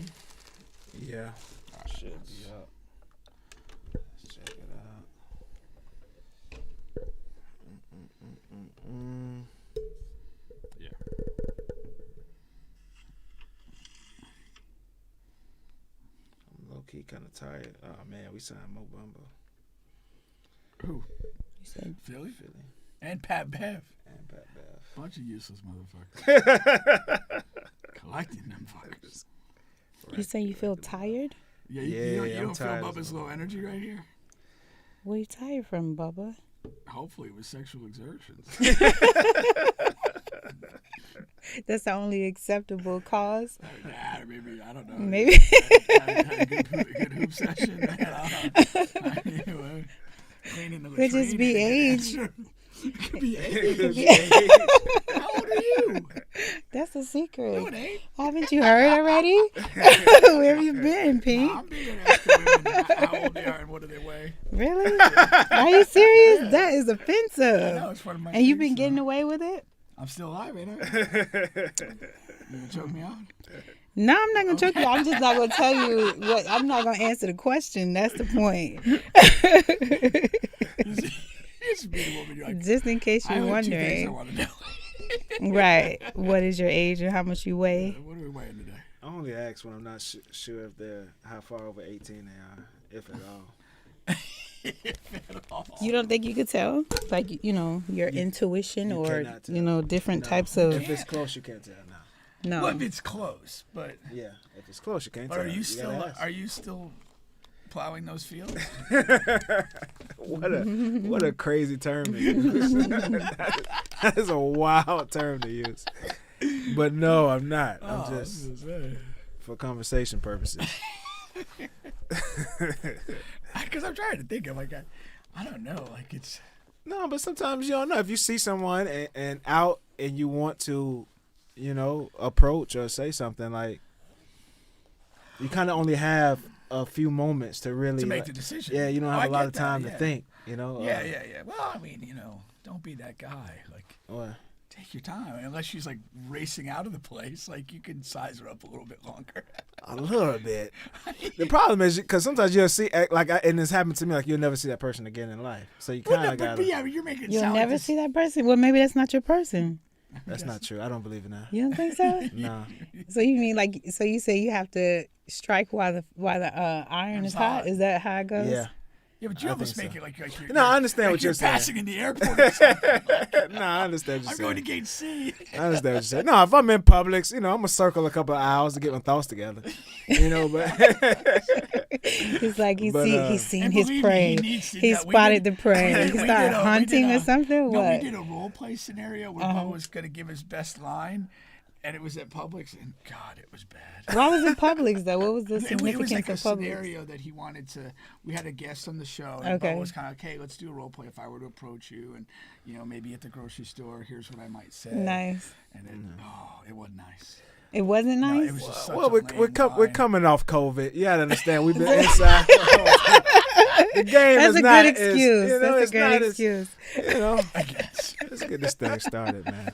then? Yeah. All right. Should be up. Let's check it out. Yeah. I'm low key kind of tired. Oh man, we signed Mo Bamba. Who? You said Philly? Philly And Pat Bev. and Pat Bev. Bunch of useless motherfuckers. Collecting them fuckers. you say you feel tired? Yeah, Yeah, you I'm don't feel tired Bubba's as well. low energy right here? What are you tired from, Bubba? Hopefully it was sexual exertions. That's the only acceptable cause. Nah, maybe, I don't know. Maybe. Had a good hoop session. Cleaning the Could just be age. Could be age. How old are you? That's a secret. No, it ain't. Haven't you heard already? Where have you been, Pink? I'm being asking women how old they are and what do they weigh. Really? Are you serious? Yeah. That is I offensive. know, it's one of my And you've things, been getting so. away with it? I'm still alive, ain't I? You gonna choke me out? No, I'm not gonna choke you. I'm just not gonna tell you what. I'm not gonna answer the question. That's the point. Just be the woman you're like, Just in case I you're have two things I wondering. want to know. Right. What is your age and how much you weigh? What are we weighing today? I only ask when I'm not sure if they're how far over 18 they are, if at all. You don't think you could tell? Like, your intuition you or, cannot tell. different No. types of. If it's close, you can't tell. No. No. Well, if it's close, but Yeah, if it's close, you can't but tell. are you gotta ask. are you still plowing those fields? What a crazy term to use. That is a wild term to use. But no, I'm not. I'm just for conversation purposes. Because I'm trying to think of like I don't know, like it's No, but sometimes you don't know. If you see someone and out and you want to, approach or say something, like you kind of only have a few moments to really to make the decision. Yeah, you don't have I a lot get of time that, to yeah. think. Yeah. Well, I mean, don't be that guy. Like, What? take your time. Unless she's like racing out of the place, like you can size her up a little bit longer. A little bit. The problem is because sometimes you'll see and it's happened to me. Like you'll never see that person again in life. So you kind of got. But yeah, you're making it You'll sound never like see that person? Well, maybe that's not your person. That's not true. I don't believe in that. You don't think so? No. So you mean so you say you have to strike while the iron is hot? Is that how it goes? Yeah. Yeah, but you I almost think make so. it like you're. No, I understand like what you're saying. passing in the airport. Or something. No, I understand what I'm you're going to saying. gate C. I understand what you're saying. No, if I'm in Publix, I'm gonna circle a couple of hours to get my thoughts together. But It's like he's seen And his believe me, prey. he needs to- He yeah, we spotted did- the prey. He we started did a- hunting we did or a- something. No, What? we did a role play scenario where Bubba was going to give his best line, and it was at Publix, and God, it was bad. Why was it Publix though? What was the It was significance like a of Publix? scenario that he wanted to. We had a guest on the show, and Okay. Bubba was kind of okay. Let's do a role play. If I were to approach you, and maybe at the grocery store, here's what I might say. Nice. And then, it wasn't nice. It wasn't No, nice. it was just such well, a we're lame coming off COVID. You gotta understand. We've been inside. The game That's is a not good as- excuse. it's That's a great not as- excuse. I guess. Let's get this thing started, man.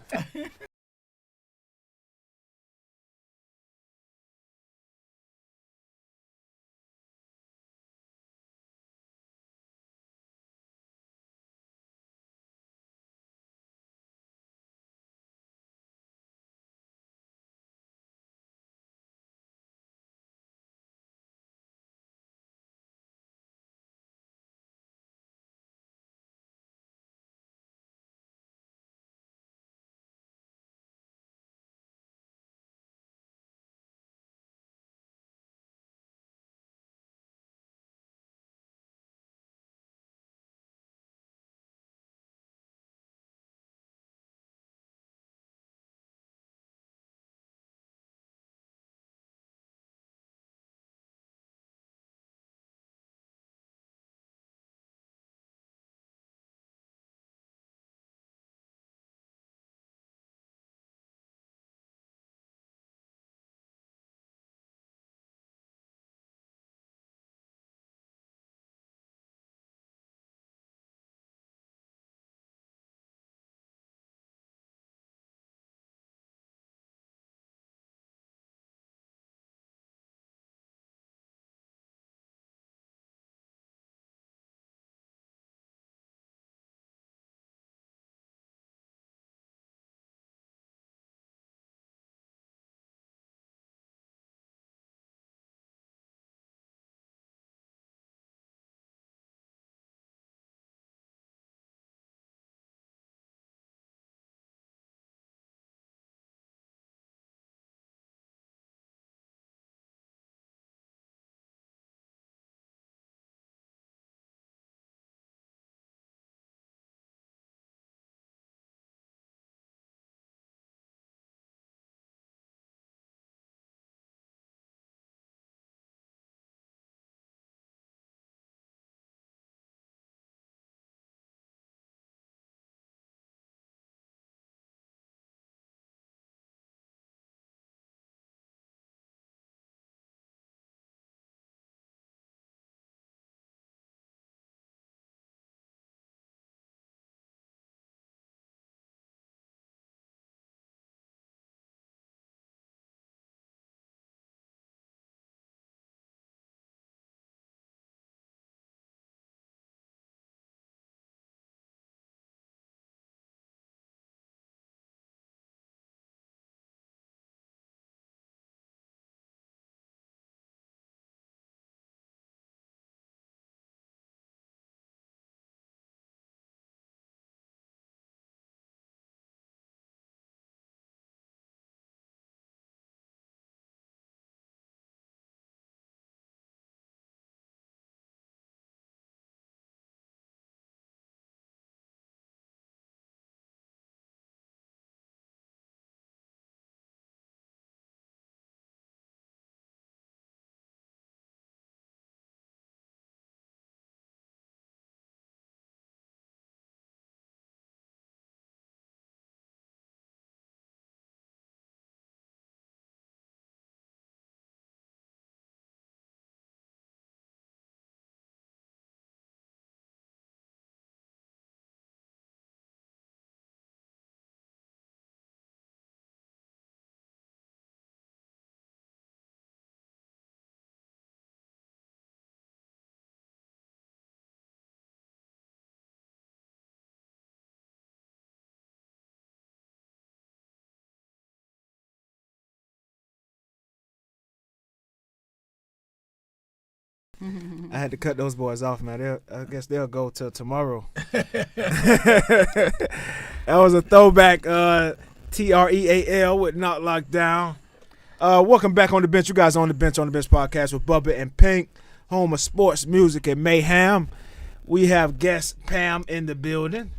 I had to cut those boys off, man. I guess they'll go till tomorrow. That was a throwback. TREAL with Not Locked Down. Welcome back on the bench. You guys on the bench podcast with Bubba and Pink, home of sports, music, and mayhem. We have guest Pam in the building.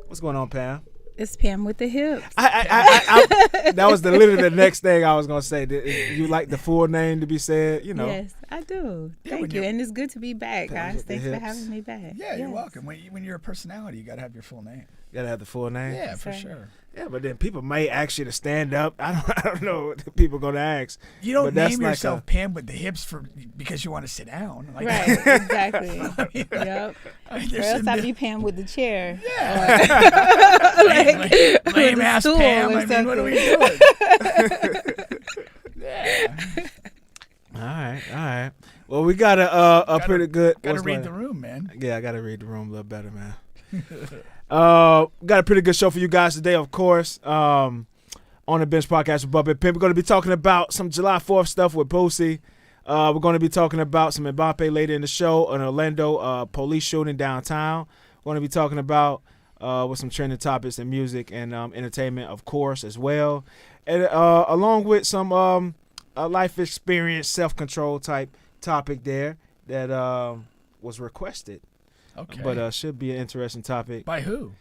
What's going on, Pam? It's Pam with the hips. That was literally the next thing I was gonna say. You like the full name to be said? You know. Yes, I do. Yeah, Thank you, and it's good to be back, Pam guys. with the Thanks for hips. having me back. Yeah, you're welcome. When you're a personality, you got to have your full name. You gotta have the full name. Yeah, for Sorry. sure. Yeah, but then people may ask you to stand up. I don't know what people gonna ask. You don't But that's name like yourself Pam with the hips because you want to sit down. Like, Right, exactly. Yep. I mean, Or there's else some I'd be Pam with the chair. lame a ass stool Pam. or I mean, what are we doing? Yeah. All right. Well, we got a pretty good. Got to what's read my- the room, man. Yeah, I gotta read the room a little better, man. Got a pretty good show for you guys today, of course. On the Bench Podcast with Bubba and Pimp. We're going to be talking about some July 4th stuff with Boosie. We're going to be talking about some Mbappe later in the show, an Orlando police shooting downtown. We're going to be talking about with some trending topics in music and entertainment, of course, as well. And along with some life experience, self-control type topic there that was requested. Okay. But should be an interesting topic. By who?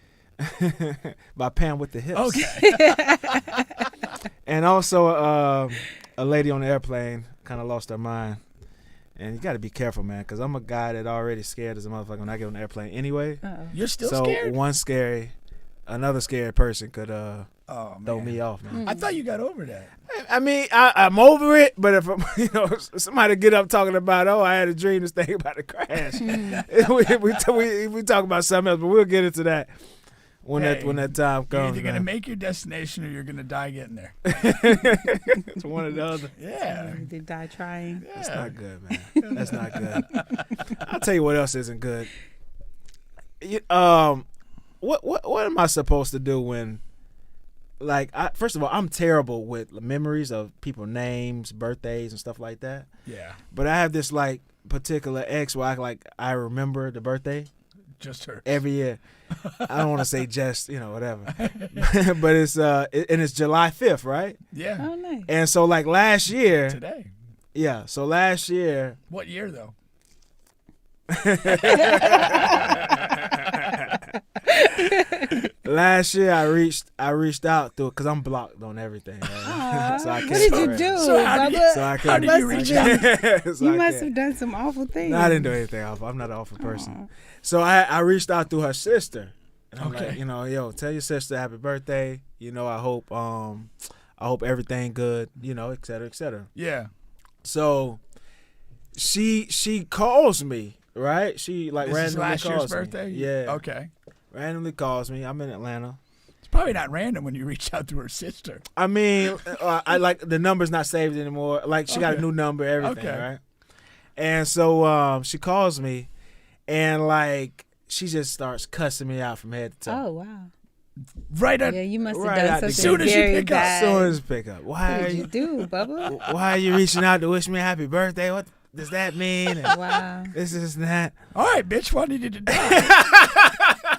By Pam with the hips. Okay. And also a lady on the airplane kind of lost her mind. And you got to be careful, man, because I'm a guy that already scared as a motherfucker when I get on the airplane anyway. Uh-oh. You're still So scared? another scary person could Oh, throw man. me off, man. I thought you got over that. I mean, I'm over it, but if somebody get up talking about, I had a dream this thing about to crash, we talk about something else, but we'll get into that when Hey, that time You're comes. either going to man. make your destination or you're going to die getting there. It's one or the other. Yeah. They die trying. That's not good, man. That's not good. I'll tell you what else isn't good. What am I supposed to do when, first of all, I'm terrible with memories of people names, birthdays, and stuff like that. Yeah. But I have this particular ex where I remember the birthday Just her. every year. I don't want to say just whatever, but it's it's July 5th, right? Yeah. Oh, nice. And so last year, Today. yeah. So last year. What year, though? Last year I reached out through because I'm blocked on everything. Right? So I can't What did you correct. do, So how did you- Bubba? So I How can't. did you reach out? So You I must can't. have done some awful things. No, I didn't do anything awful. I'm not an awful person. So I reached out through her sister. And I'm Okay. like, tell your sister happy birthday. I hope everything good. Et cetera, et cetera. Yeah. So she calls me, right? She This randomly is last year's calls me. birthday? Yeah. Okay. Randomly calls me. I'm in Atlanta. It's probably not random when you reach out to her sister. I mean, I the number's not saved anymore. She got a Okay. new number, everything, Okay. right? And so she calls me, and she just starts cussing me out from head to toe. Oh, wow. Right at Yeah, you must have Right done out the something gate. Soon as you very pick up, bad. As soon as pick up, What why are did you you do, Bubba? why are you reaching out to wish me a happy birthday? What does that mean? And Wow. this is that. All right, bitch, why did you die?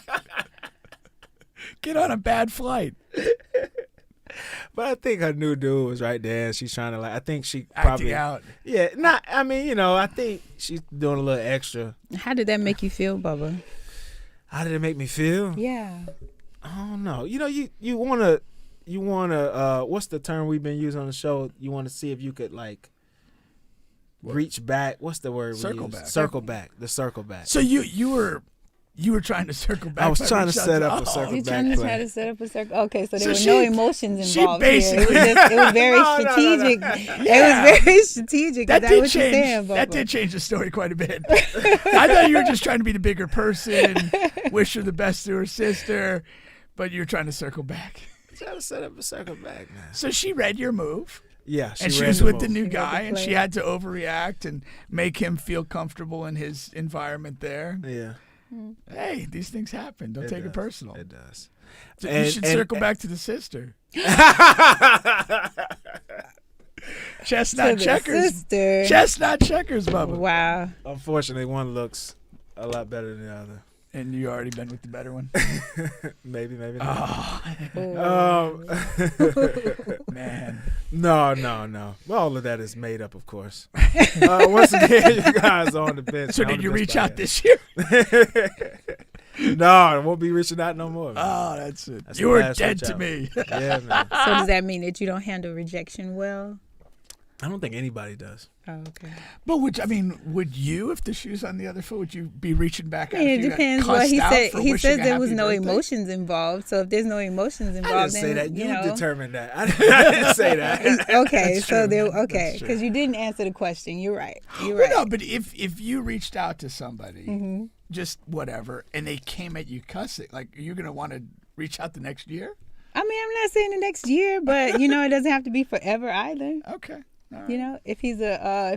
Get on a bad flight. But I think her new dude was right there. And she's trying to I think she Acting probably out. Yeah, not. I mean, I think she's doing a little extra. How did that make you feel, Bubba? How did it make me feel? Yeah. I don't know. You wanna what's the term we've been using on the show? You want to see if you could reach back. What's the word? Circle we use? back. Circle back. The circle back. So you were trying to circle back. I was by trying to reaching out set up a oh. circle You're back trying to play. try to set up a circle. Okay, so there So were no she- emotions she involved basically- here. It was very No. strategic. Yeah. It was very strategic. That Is did what change. you're saying, Bubba? That did change the story quite a bit. I thought you were just trying to be the bigger person, wish her the best to her sister, but you're trying to circle back. Trying to set up a circle back, man. So she read your move, Yeah, and she read was the with the move. new She read the guy, and she play. had to overreact and make him feel comfortable in his environment there. Yeah, Hey, these things happen. Don't take it does. personal. It does. So you should circle back to the sister. Chestnut to the checkers. sister. Chestnut checkers, Bubba. Wow. Unfortunately, one looks a lot better than the other. And you already been with the better one? Maybe not. Oh, man. No. Well, all of that is made up, of course. Once again, you guys are on the bench. So did you reach out this year? No, I won't be reaching out no more. Man. Oh, that's it. That's You the were last dead reach to out. me. Yeah, man. So does that mean that you don't handle rejection well? I don't think anybody does. Oh, okay. But would you, if the shoe's on the other foot, would you be reaching back I after mean, it you got depends what cussed he out said. for He wishing says a there was happy no birthday? emotions involved. So if there's no emotions I involved, didn't say that. then, You determined that. I didn't say that. Okay, That's so true. there. That's Okay, true. because you didn't answer the question. You're right. You're Well, right. no, but if you reached out to somebody, Mm-hmm. just whatever, and they came at you cussing, like, you're going to want to reach out the next year? I mean, I'm not saying the next year, but it doesn't have to be forever either. Okay. All right. You know, if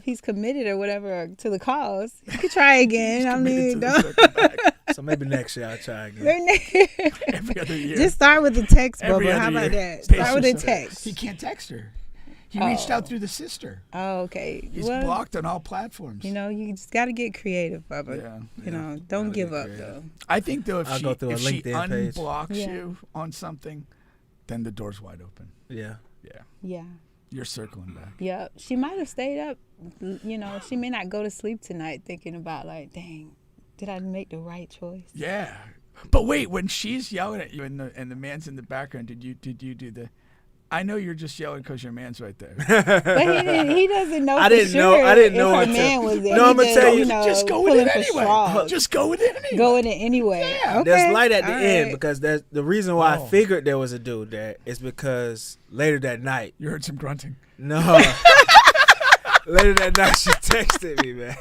he's committed or whatever to the cause, you could try again. I Committed mean, to the don't. circle back So maybe next year I'll try again. every other year. Just start with the text, Every Bubba. other How about year. that? Pace Start with a yourself. text. He can't text her. He reached out through the sister. Oh, okay. He's Well, blocked on all platforms. you just got to get creative, Bubba. Yeah. Don't Gotta give get up creative. though. I think, though, if I'll go through a she LinkedIn page. unblocks Yeah. you on something, then the door's wide open. Yeah. Yeah. Yeah. You're circling back. Yeah. She might have stayed up. She may not go to sleep tonight thinking about like, dang, did I make the right choice? Yeah. But wait, when she's yelling at you and the man's in the background, did you do the? I know you're just yelling because your man's right there. But he doesn't know. I for didn't know- sure I didn't if know her until- man was there. No, He I'ma just, tell you, just go with pulling it for anyway. straws. Just go with it anyway. Go with it anyway. Yeah. Okay. There's light at the All end right. because there's the reason why Oh. I figured there was a dude there is because later that night. You heard some grunting. No. Later that night, she texted me, man.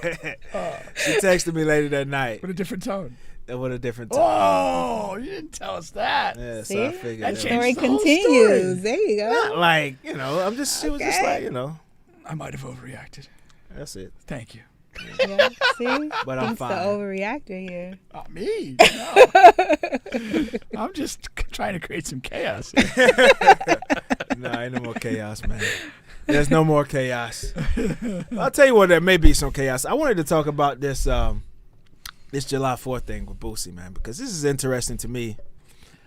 She texted me later that night With a different tone. with a different tone. Oh, you didn't tell us that. Yeah, so See? I figured That that changed Story the whole continues. story. There you go. not like, she was just Okay. like, I might have overreacted. that's it. Thank you. Yeah. See, But I'm He's the fine. overreactor here. Not me. No. I'm just trying to create some chaos. No, ain't no more chaos, man. There's no more chaos. I'll tell you what, there may be some chaos. I wanted to talk about this this July 4th thing with Boosie, man, because this is interesting to me.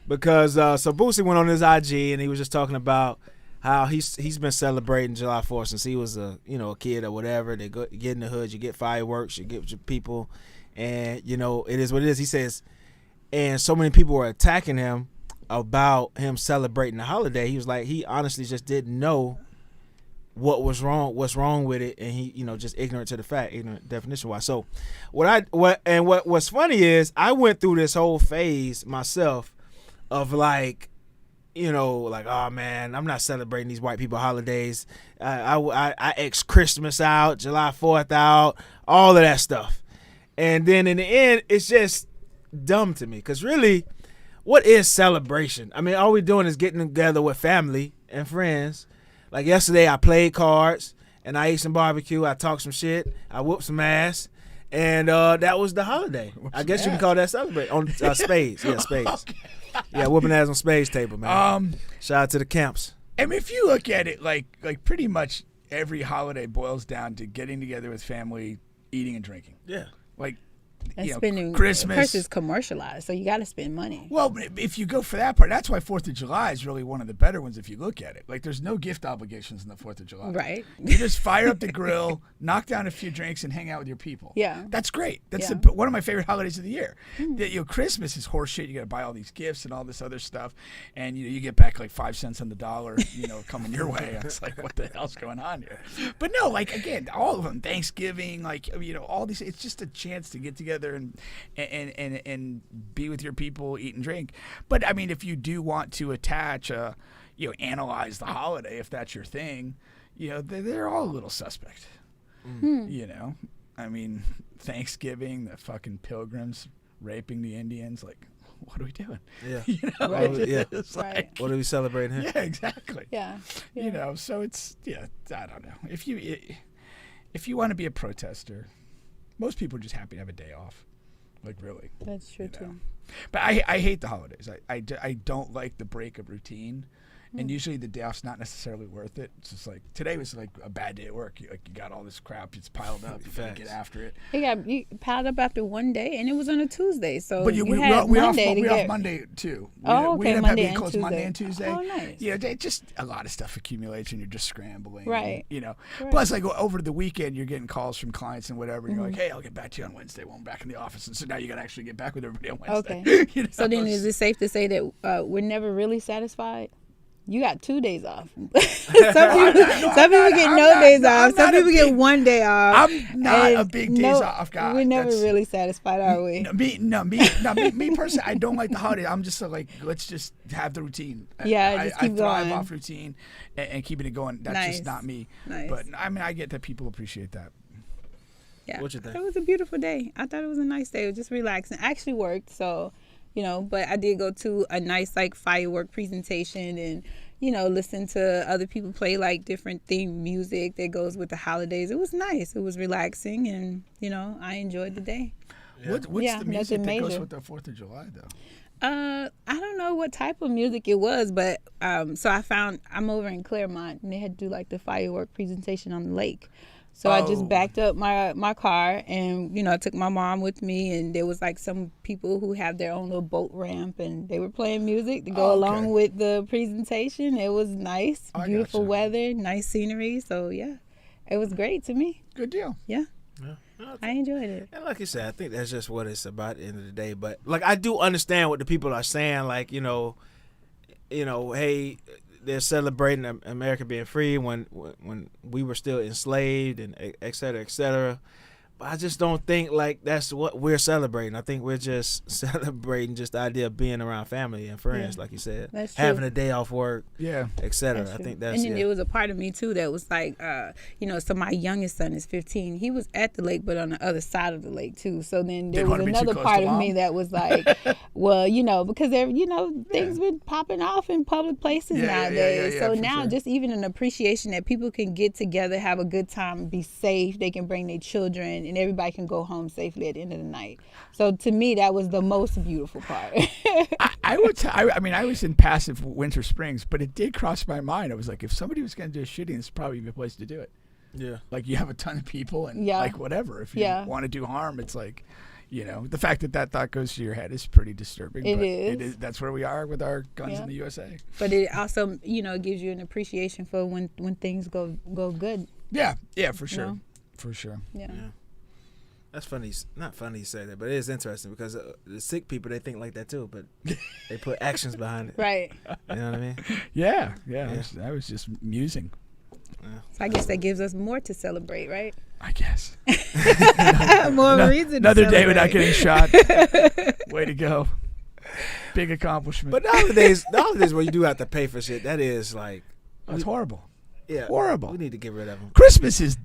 Because so Boosie went on his IG and he was just talking about how he's been celebrating July 4th since he was a kid or whatever. They get in the hood, you get fireworks, you get your people, and it is what it is. He says, and so many people were attacking him about him celebrating the holiday. He was like, he honestly just didn't know what's wrong with it, and he just ignorant to the fact, ignorant definition wise. So what's funny is I went through this whole phase myself of like oh man, I'm not celebrating these white people holidays. I X Christmas out, July 4th out, all of that stuff, and then in the end it's just dumb to me because really, what is celebration? I mean, all we doing is getting together with family and friends. Like yesterday, I played cards and I ate some barbecue. I talked some shit. I whooped some ass, and that was the holiday. I guess you can call that celebrate on spades. Yeah, spades. Okay. Yeah, whooping ass on spades table, man. Shout out to the camps. I mean, if you look at it, like pretty much every holiday boils down to getting together with family, eating and drinking. Yeah. Like, And spending. Christmas. Of course, it's commercialized, so you got to spend money. Well, if you go for that part, that's why 4th of July is really one of the better ones if you look at it. Like, there's no gift obligations in the 4th of July. Right. You just fire up the grill, knock down a few drinks, and hang out with your people. Yeah. That's great. That's Yeah. one of my favorite holidays of the year. Christmas is horseshit. You got to buy all these gifts and all this other stuff, and you get back like 5 cents on the dollar, coming your way. It's like, what the hell's going on here? But no, like again, all of them. Thanksgiving, all these. It's just a chance to get together and be with your people, eat and drink. But I mean, if you do want to attach, analyze the holiday, if that's your thing, they're all a little suspect. I mean, Thanksgiving, the fucking pilgrims raping the Indians, like, what are we doing? Yeah. Right. Yeah. It's Right. like, What are we celebrating here? yeah, exactly. Yeah. So it's, I don't know. If you want to be a protester, most people are just happy to have a day off. Like, really. That's true know. too. But I hate the holidays. I don't like the break of routine. And usually the day off's not necessarily worth it. It's just like today was like a bad day at work. You got all this crap, it's piled up. You gotta get after it. You piled up after one day, and it was on a Tuesday. So but we off Monday too. We okay, ended up Monday being and closed Tuesday. Monday and Tuesday. Oh, nice. Yeah, just a lot of stuff accumulates, and you're just scrambling. Right. And, Right. Plus, like over the weekend, you're getting calls from clients and whatever. And you're like, hey, I'll get back to you on Wednesday when I'm back in the office. And so now you got to actually get back with everybody on Wednesday. Okay. So then, is it safe to say that we're never really satisfied? You got 2 days off. some people get no days off. Some people get 1 day off. I'm not a big days off guy. We're never really satisfied, are we? Me personally, I don't like the holiday. I'm just like, let's just have the routine. Just keep I thrive going. off routine and keeping it going. That's just not me. Nice. But I mean, I get that people appreciate that. Yeah. What you think? It was a beautiful day. I thought it was a nice day. It was just relaxing. I actually worked, so but I did go to a nice like firework presentation and listen to other people play like different themed music that goes with the holidays. It was nice. It was relaxing, and I enjoyed the day. Yeah. What's the music that goes with the 4th of July though? I don't know what type of music it was, but so I'm over in Claremont, and they had to do like the firework presentation on the lake. So I just backed up my car, and I took my mom with me, and there was like some people who have their own little boat ramp, and they were playing music to go along with the presentation. It was nice, beautiful weather, nice scenery. So yeah, it was great to me. Good deal. Yeah. I enjoyed it. And like you said, I think that's just what it's about at the end of the day. But like, I do understand what the people are saying. Like, hey, they're celebrating America being free when we were still enslaved and et cetera, et cetera. But I just don't think like that's what we're celebrating. I think we're just celebrating just the idea of being around family and friends, like you said, that's true. having a day off work, et cetera. I think that's. And then there was a part of me too that was like, so my youngest son is 15. He was at the lake, but on the other side of the lake too. So then there was another part of me that was like, well, because there, things been popping off in public places nowadays. So now just even an appreciation that people can get together, have a good time, be safe. They can bring their children, and everybody can go home safely at the end of the night. So to me, that was the most beautiful part. I was in passive Winter Springs, but it did cross my mind. I was like, if somebody was going to do a shooting, this is probably the place to do it. Yeah. Like, you have a ton of people and like whatever. If you want to do harm, it's like, the fact that thought goes to your head is pretty disturbing. It is. That's where we are with our guns in the USA. But it also, gives you an appreciation for when things go good. Yeah, for sure. For sure. Yeah. That's funny. Not funny you say that, but it is interesting because the sick people, they think like that too, but they put actions behind it. Right. You know what I mean? Yeah. I was just musing. Yeah. So I guess that gives us more to celebrate, right? I guess. More reason. Another day without getting shot. Way to go. Big accomplishment. But the holidays where you do have to pay for shit, that is like. That's horrible. Yeah, horrible. We need to get rid of them. Christmas is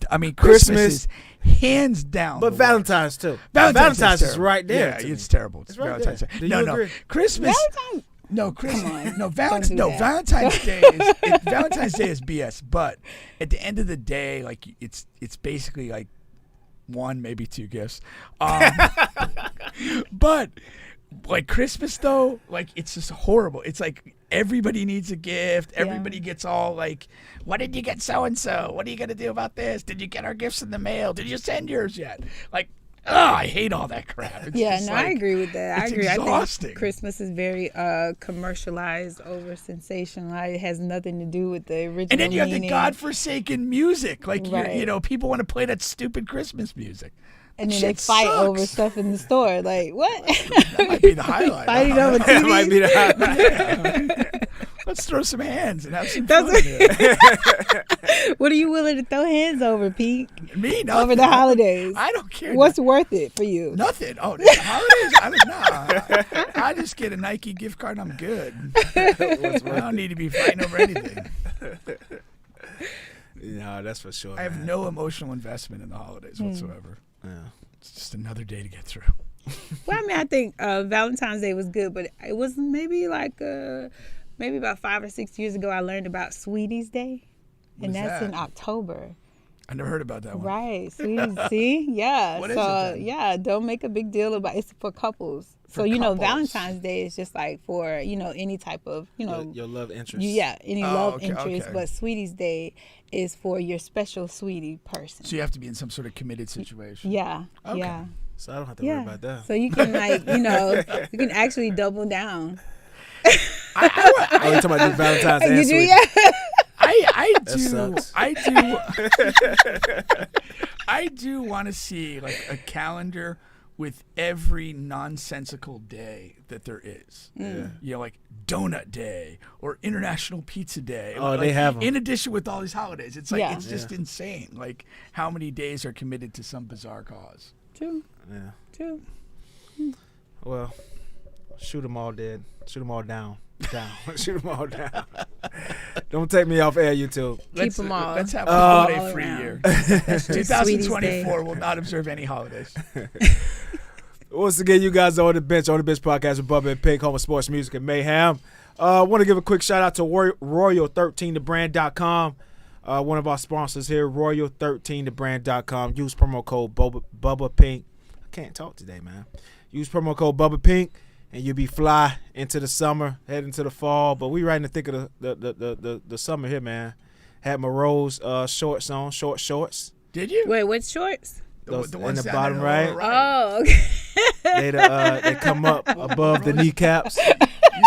hands down. But Valentine's too. Valentine's is right there. Yeah, it's terrible. It's right Valentine's there. Day. Do you agree? Christmas. Valentine's. No, Christmas. Come on. No, Valentine's Day is Valentine's Day is BS. But at the end of the day, like it's basically like one, maybe two gifts. But like Christmas though, like it's just horrible. It's like everybody needs a gift. Everybody gets all like, what did you get so and so? What are you gonna do about this? Did you get our gifts in the mail? Did you send yours yet? Like, I hate all that crap. I agree with that. I agree. Exhausting. I think Christmas is very commercialized, over sensationalized. It has nothing to do with the original. And then you have the meaning. godforsaken music. Like people want to play that stupid Christmas music. And then they fight over stuff in the store. Like, what? That might be the highlight. Fighting over TV? That might be the highlight. Let's throw some hands and have some fun. What are you willing to throw hands over, Pete? Me? Nothing. Over the holidays. I don't care. What's worth it for you? Nothing. Oh, the holidays? I just get a Nike gift card and I'm good. I don't need to be fighting over anything. No, that's for sure. I have no emotional investment in the holidays whatsoever. Yeah. It's just another day to get through. Well, I mean, I think Valentine's Day was good, but it was maybe like maybe about 5 or 6 years ago I learned about Sweeties Day, and that's in October. I never heard about that one. Right, sweeties. See, yeah. What is so it then? yeah, don't make a big deal about it's for couples. For so couples. Valentine's Day is just like for any type of your love interest. any love okay, interest. okay. But Sweeties Day is for your special sweetie person. So you have to be in some sort of committed situation. Yeah, Okay. yeah. So I don't have to worry about that. So you can you can actually double down. Oh, you're talking about this Valentine's Day? You do, yeah. I That do. sucks. I do want to see like a calendar with every nonsensical day that there is. Yeah. Like Donut Day or International Pizza Day. Oh, like, they have 'em. in addition with all these holidays. It's like Yeah. it's just insane. Like how many days are committed to some bizarre cause. True. Yeah. True. Well, shoot them all dead. Shoot them all down. Shoot them all down. Don't take me off air, YouTube. Let's 'em all. Let's have a all holiday-free around. year. Sweeties Day. 2024 will not observe any holidays. Once again, you guys are on the bench podcast with Bubba and Pink, home of sports, music, and mayhem. Want to give a quick shout out to Royal13thebrand.com. One of our sponsors here, Royal13thebrand.com. Use promo code Bubba Pink. I can't talk today, man. Use promo code Bubba Pink, and you'll be fly into the summer, head into the fall. But we right in the thick of the summer here, man. Had my Rose shorts on, short shorts. Did you? Wait, what shorts? Those ones in the down bottom in the right. lower Oh, okay. They come up above the kneecaps. You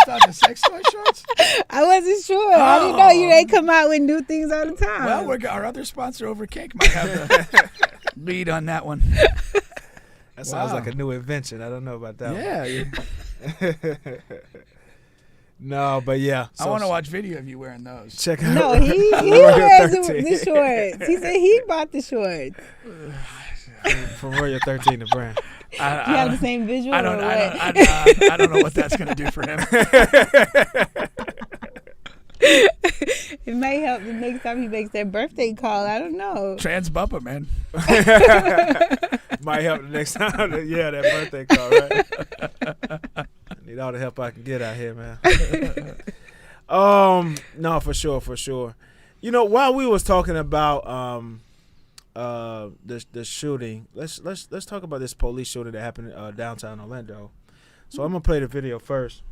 thought the sex toy shorts? I wasn't sure. I didn't know they come out with new things all the time. Well, our other sponsor over Kink might have the lead on that one. That sounds Wow. like a new invention. I don't know about that one. Yeah. No, but yeah. I want to watch video of you wearing those. Check out. no, he Royal wears the 13. shorts. He said he bought the shorts. From Royal 13, the brand. You have the same visual. I or what? I don't know what that's going to do for him. It may help the next time he makes that birthday call. I don't know. Trans Bubba, man. Might help the next time. Yeah, that birthday call, right? I need all the help I can get out here, man. No, for sure. While we was talking about the shooting, let's talk about this police shooting that happened downtown Orlando. So I'm gonna play the video first.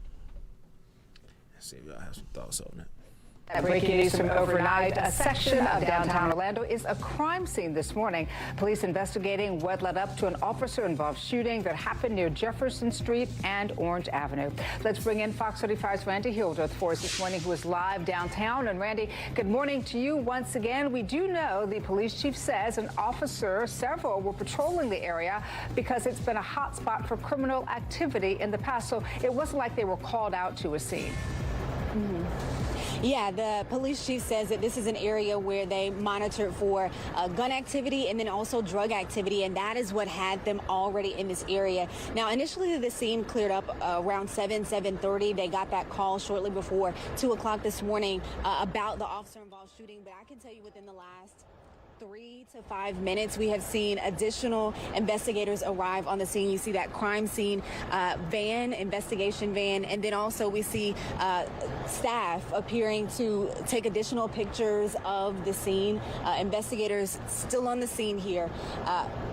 Let's see if y'all have some thoughts on it. Breaking news from overnight. A section of downtown Orlando is a crime scene this morning. Police investigating what led up to an officer-involved shooting that happened near Jefferson Street and Orange Avenue. Let's bring in Fox 35's Randy Hildreth for us this morning, who is live downtown. And Randy, good morning to you once again. We do know the police chief says several were patrolling the area because it's been a hot spot for criminal activity in the past. So it wasn't like they were called out to a scene. Yeah, the police chief says that this is an area where they monitored for gun activity and then also drug activity, and that is what had them already in this area. Now, initially, the scene cleared up around 7:30. They got that call shortly before 2 o'clock this morning about the officer-involved shooting, but I can tell you within the last 3 to 5 minutes, we have seen additional investigators arrive on the scene. You see that crime scene investigation van, and then also we see staff appearing to take additional pictures of the scene. Investigators still on the scene here.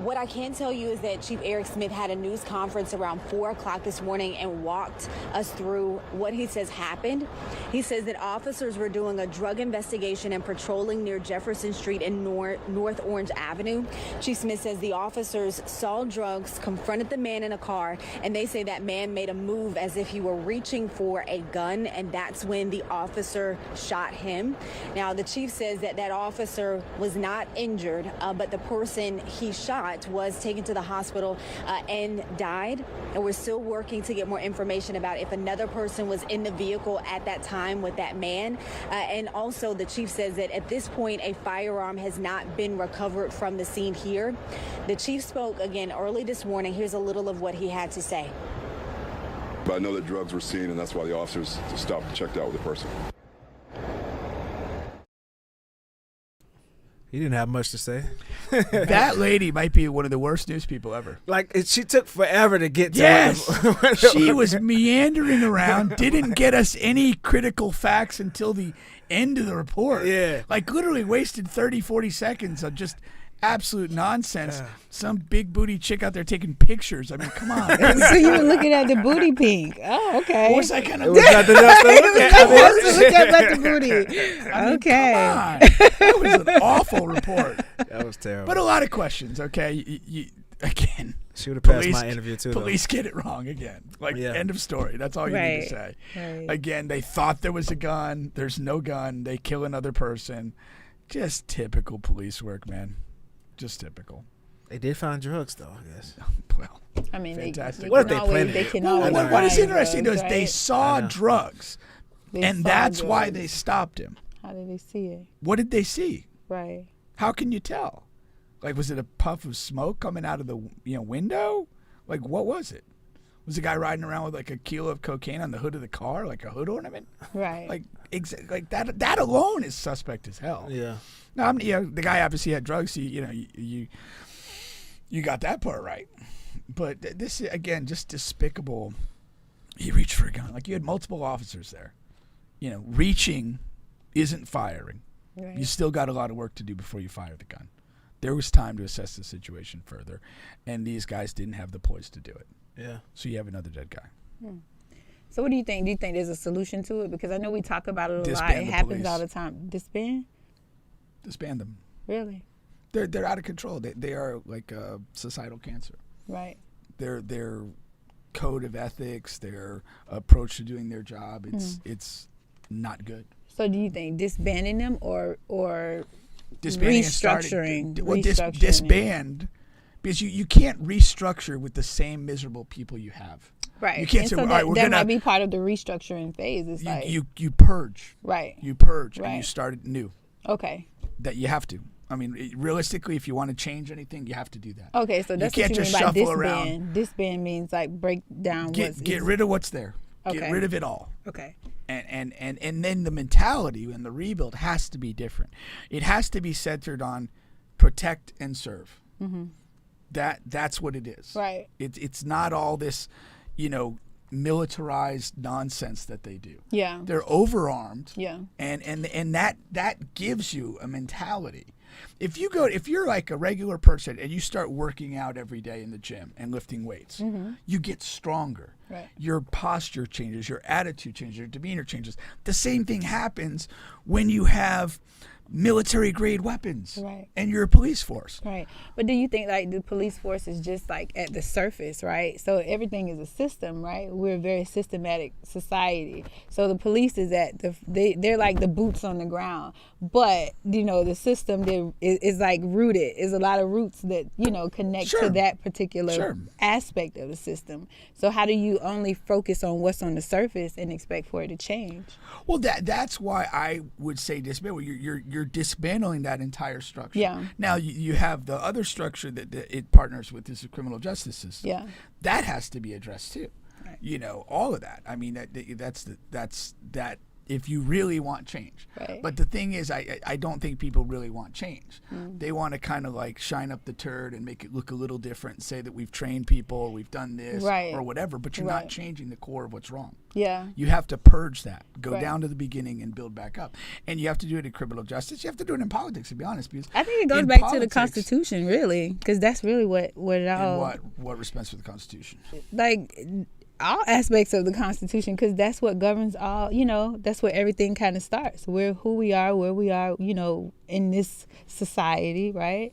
What I can tell you is that Chief Eric Smith had a news conference around 4 o'clock this morning and walked us through what he says happened. He says that officers were doing a drug investigation and patrolling near Jefferson Street and North Orange Avenue. Chief Smith says the officers saw drugs, confronted the man in a car, and they say that man made a move as if he were reaching for a gun, and that's when the officer shot him. Now, the chief says that officer was not injured, but the person he shot was taken to the hospital and died. And we're still working to get more information about if another person was in the vehicle at that time with that man. And also, the chief says that at this point, a firearm has not been recovered from the scene here. The chief spoke again early this morning. Here's a little of what he had to say. But I know that drugs were seen, and that's why the officers stopped and checked out with the person. He didn't have much to say. That lady might be one of the worst news people ever. She took forever to get to Yes, she was meandering around, didn't get us any critical facts until the End of the report. Yeah. Like literally wasted 30, 40 seconds of just absolute nonsense. Some big booty chick out there taking pictures. I mean, come on. So you were looking at the booty pink. Oh, okay. What's that kind It of was nothing else to look at. Look at the booty. I mean, Okay. come on. That was an awful report. That was terrible. But a lot of questions, okay? Again, She would have passed my interview too. police get it wrong again. Like, end of story. That's all you need to say. Right. Again, they thought there was a gun. There's no gun. They kill another person. Just typical police work, man. Just typical. They did find drugs, though, I guess. Well, I mean, fantastic. What if they planted they it? can Well, always what is find interesting though is drugs, they right? saw drugs, They and saw that's why drugs. they stopped him. How did they see it? What did they see? Right. How can you tell? Like, was it a puff of smoke coming out of the window? Like, what was it? Was the guy riding around with like a kilo of cocaine on the hood of the car, like a hood ornament? Right. Like, like that. That alone is suspect as hell. Yeah. No, I mean, the guy obviously had drugs. So, you got that part right. But this is, again, just despicable. He reached for a gun. Like, you had multiple officers there. Reaching isn't firing. Right. You still got a lot of work to do before you fire the gun. There was time to assess the situation further, and these guys didn't have the poise to do it. Yeah. So you have another dead guy. So what do you think? Do you think there's a solution to it? Because I know we talk about it a lot. Disband It the happens police. all the time. Disband? Disband them. Really? They're out of control. They are like a societal cancer. Right. Their code of ethics, their approach to doing their job, it's not good. So do you think disbanding them or Disbanding restructuring? and starting, Restructuring disband, because you can't restructure with the same miserable people you have. Right. You can't And say, so all right, we're that gonna might be part of the restructuring phase. It's like you purge. right. You purge and you Right. start new. Okay. That you have to. I mean, realistically, if you want to change anything, you have to do that. Okay, so that's you can't what you just mean by shuffle disband. around. Disband means like break down Get rid of what's there. Okay. Get rid of it all. Okay. And then the mentality and the rebuild has to be different. It has to be centered on protect and serve. Mm-hmm. That's what it is. Right. It's not all this, militarized nonsense that they do. Yeah. They're overarmed. Yeah. And that gives you a mentality. If you're like a regular person and you start working out every day in the gym and lifting weights, you get stronger. Right. Your posture changes, your attitude changes, your demeanor changes. The same thing happens when you have military grade weapons Right. and you're a police force. Right. But do you think like the police force is just like at the surface, right? So everything is a system, right? We're a very systematic society. So the police is they're like the boots on the ground. But, the system is like rooted. Is a lot of roots that, connect Sure. to that particular Sure. aspect of the system. So how do you only focus on what's on the surface and expect for it to change? Well, that's why I would say dismantle. You're dismantling that entire structure. Yeah. Now you have the other structure that it partners with is the criminal justice system. Yeah. That has to be addressed too. Right. All of that. I mean, that's that. If you really want change. Right. But the thing is, I don't think people really want change. They want to kind of like shine up the turd and make it look a little different and say that we've trained people or we've done this Right. or whatever, but you're Right. not changing the core of what's wrong. Yeah. You have to purge that, go Right. down to the beginning and build back up. And you have to do it in criminal justice. You have to do it in politics, to be honest. Because I think it goes in back to the politics- Constitution, really, because that's really what it all. In what respects for the Constitution? Like all aspects of the Constitution, because that's what governs all. That's where everything kind of starts. Who we are, where we are. In this society, right?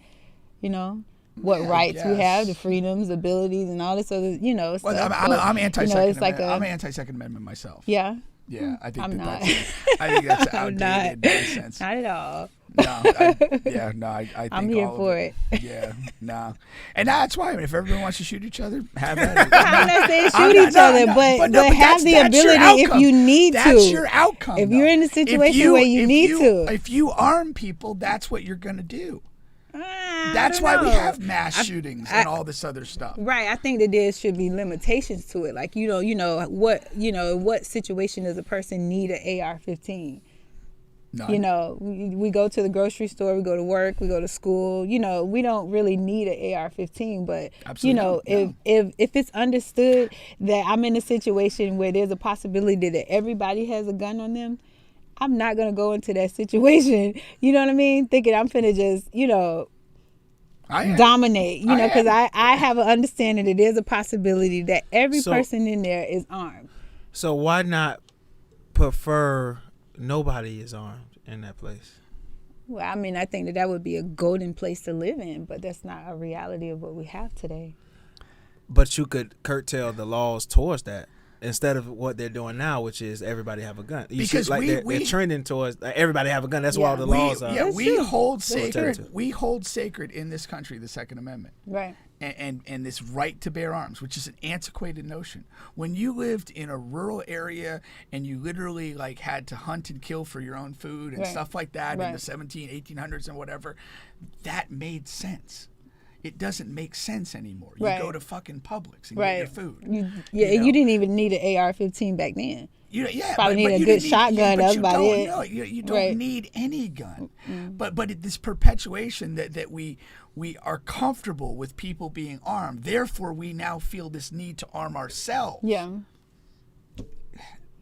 What Yeah, I rights we guess. have, the freedoms, abilities, and all this other. Well, Stuff. I'm anti-Second it's like Amendment. I'm anti-Second Amendment myself. Yeah. Yeah, I think I'm not. I think that's I'm outdated not. nonsense. Not at all. No, I think I'm here all for of it. Yeah, no, and that's why. I mean, if everyone wants to shoot each other, have at it. I'm not saying I'm shoot not- each no, other, no, but no, have the that's your ability if outcome. you need to. That's your outcome. If though. you're in a situation where you need to. If you arm people, that's what you're going to do. I That's don't why we know. have mass shootings and all this other stuff. Right. I think that there should be limitations to it. Like, what situation does a person need an AR-15? None. We go to the grocery store, we go to work, we go to school. We don't really need an AR-15, but Absolutely if it's understood that I'm in a situation where there's a possibility that everybody has a gun on them, I'm not going to go into that situation. You know what I mean? Thinking I'm finna just, dominate, because I have an understanding that there's a possibility that every person in there is armed. So why not prefer nobody is armed in that place? Well, I mean, I think that would be a golden place to live in, but that's not a reality of what we have today. But you could curtail the laws towards that instead of what they're doing now, which is everybody have a gun. Because they're trending towards everybody have a gun. That's why all the laws are. Yeah, we hold sacred. We hold sacred in this country the Second Amendment, right? And this right to bear arms, which is an antiquated notion. When you lived in a rural area and you literally had to hunt and kill for your own food and stuff like that in the 1800s and whatever, that made sense. It doesn't make sense anymore. You go to fucking Publix and get your food. You didn't even need an AR-15 back then. Probably need a good shotgun. That's about it. No, you don't need any gun. But this perpetuation that we are comfortable with people being armed. Therefore, we now feel this need to arm ourselves. Yeah.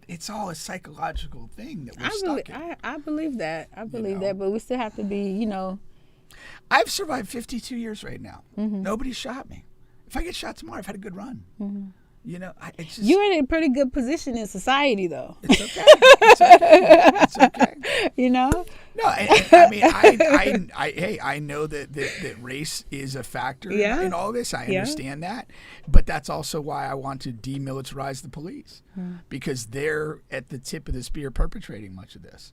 It's all a psychological thing that we're stuck in. I believe that. I believe that, but we still have to be, I've survived 52 years right now. Nobody shot me. If I get shot tomorrow, I've had a good run. It's just, you're in a pretty good position in society, though. It's okay. It's okay. No, I mean, I know that race is a factor in all this. I understand that, but that's also why I want to demilitarize the police because they're at the tip of the spear perpetrating much of this,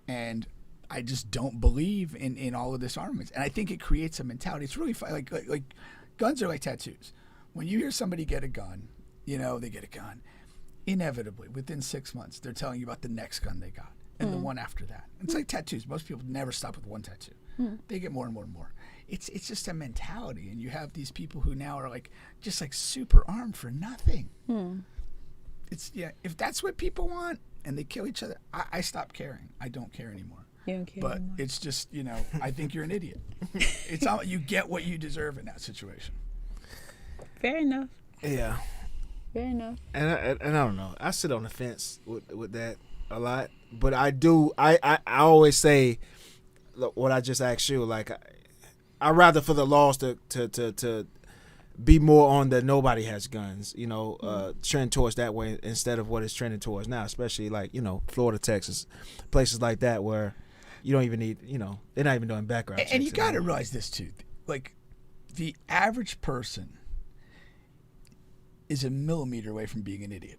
and I just don't believe in all of this armaments, and I think it creates a mentality. It's really fun. Like guns are like tattoos. When you hear somebody get a gun, they get a gun. Inevitably, within 6 months, they're telling you about the next gun they got and the one after that. It's like tattoos. Most people never stop with one tattoo. They get more and more and more. It's just a mentality, and you have these people who now are just super armed for nothing. It's if that's what people want and they kill each other, I stop caring. I don't care anymore. But it's just, I think you're an idiot. It's all you get what you deserve in that situation. Fair enough. Yeah. Fair enough. And I don't know. I sit on the fence with that a lot, but I do. I always say what I just asked you. I rather for the laws to be more on the nobody has guns. Trend towards that way instead of what it's trending towards now, especially Florida, Texas, places like that where. You don't even need, they're not even doing background checks. And you got to realize this, too. The average person is a millimeter away from being an idiot.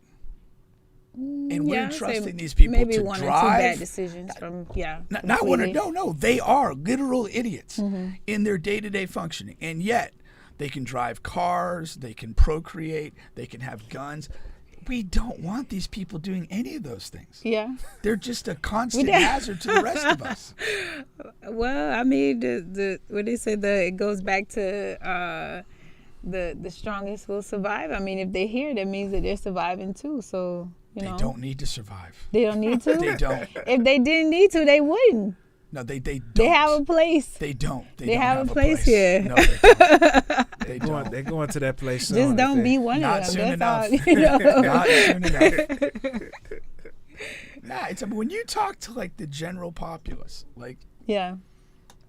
And we're trusting these people maybe to one drive. Or two bad decisions from, Not one or, no. They are literal idiots in their day-to-day functioning. And yet, they can drive cars, they can procreate, they can have guns. We don't want these people doing any of those things. Yeah. They're just a constant hazard to the rest of us. Well, I mean, what they say, it goes back to the strongest will survive. I mean, if they're here, that means that they're surviving too. So, They don't need to survive. They don't need to? They don't. If they didn't need to, they wouldn't. No, they don't. They have a place. They don't. They have a place here. No, they don't. They don't. They're going to that place soon. Just don't be one Not of them. soon That's enough. all. Not soon enough. When you talk to the general populace,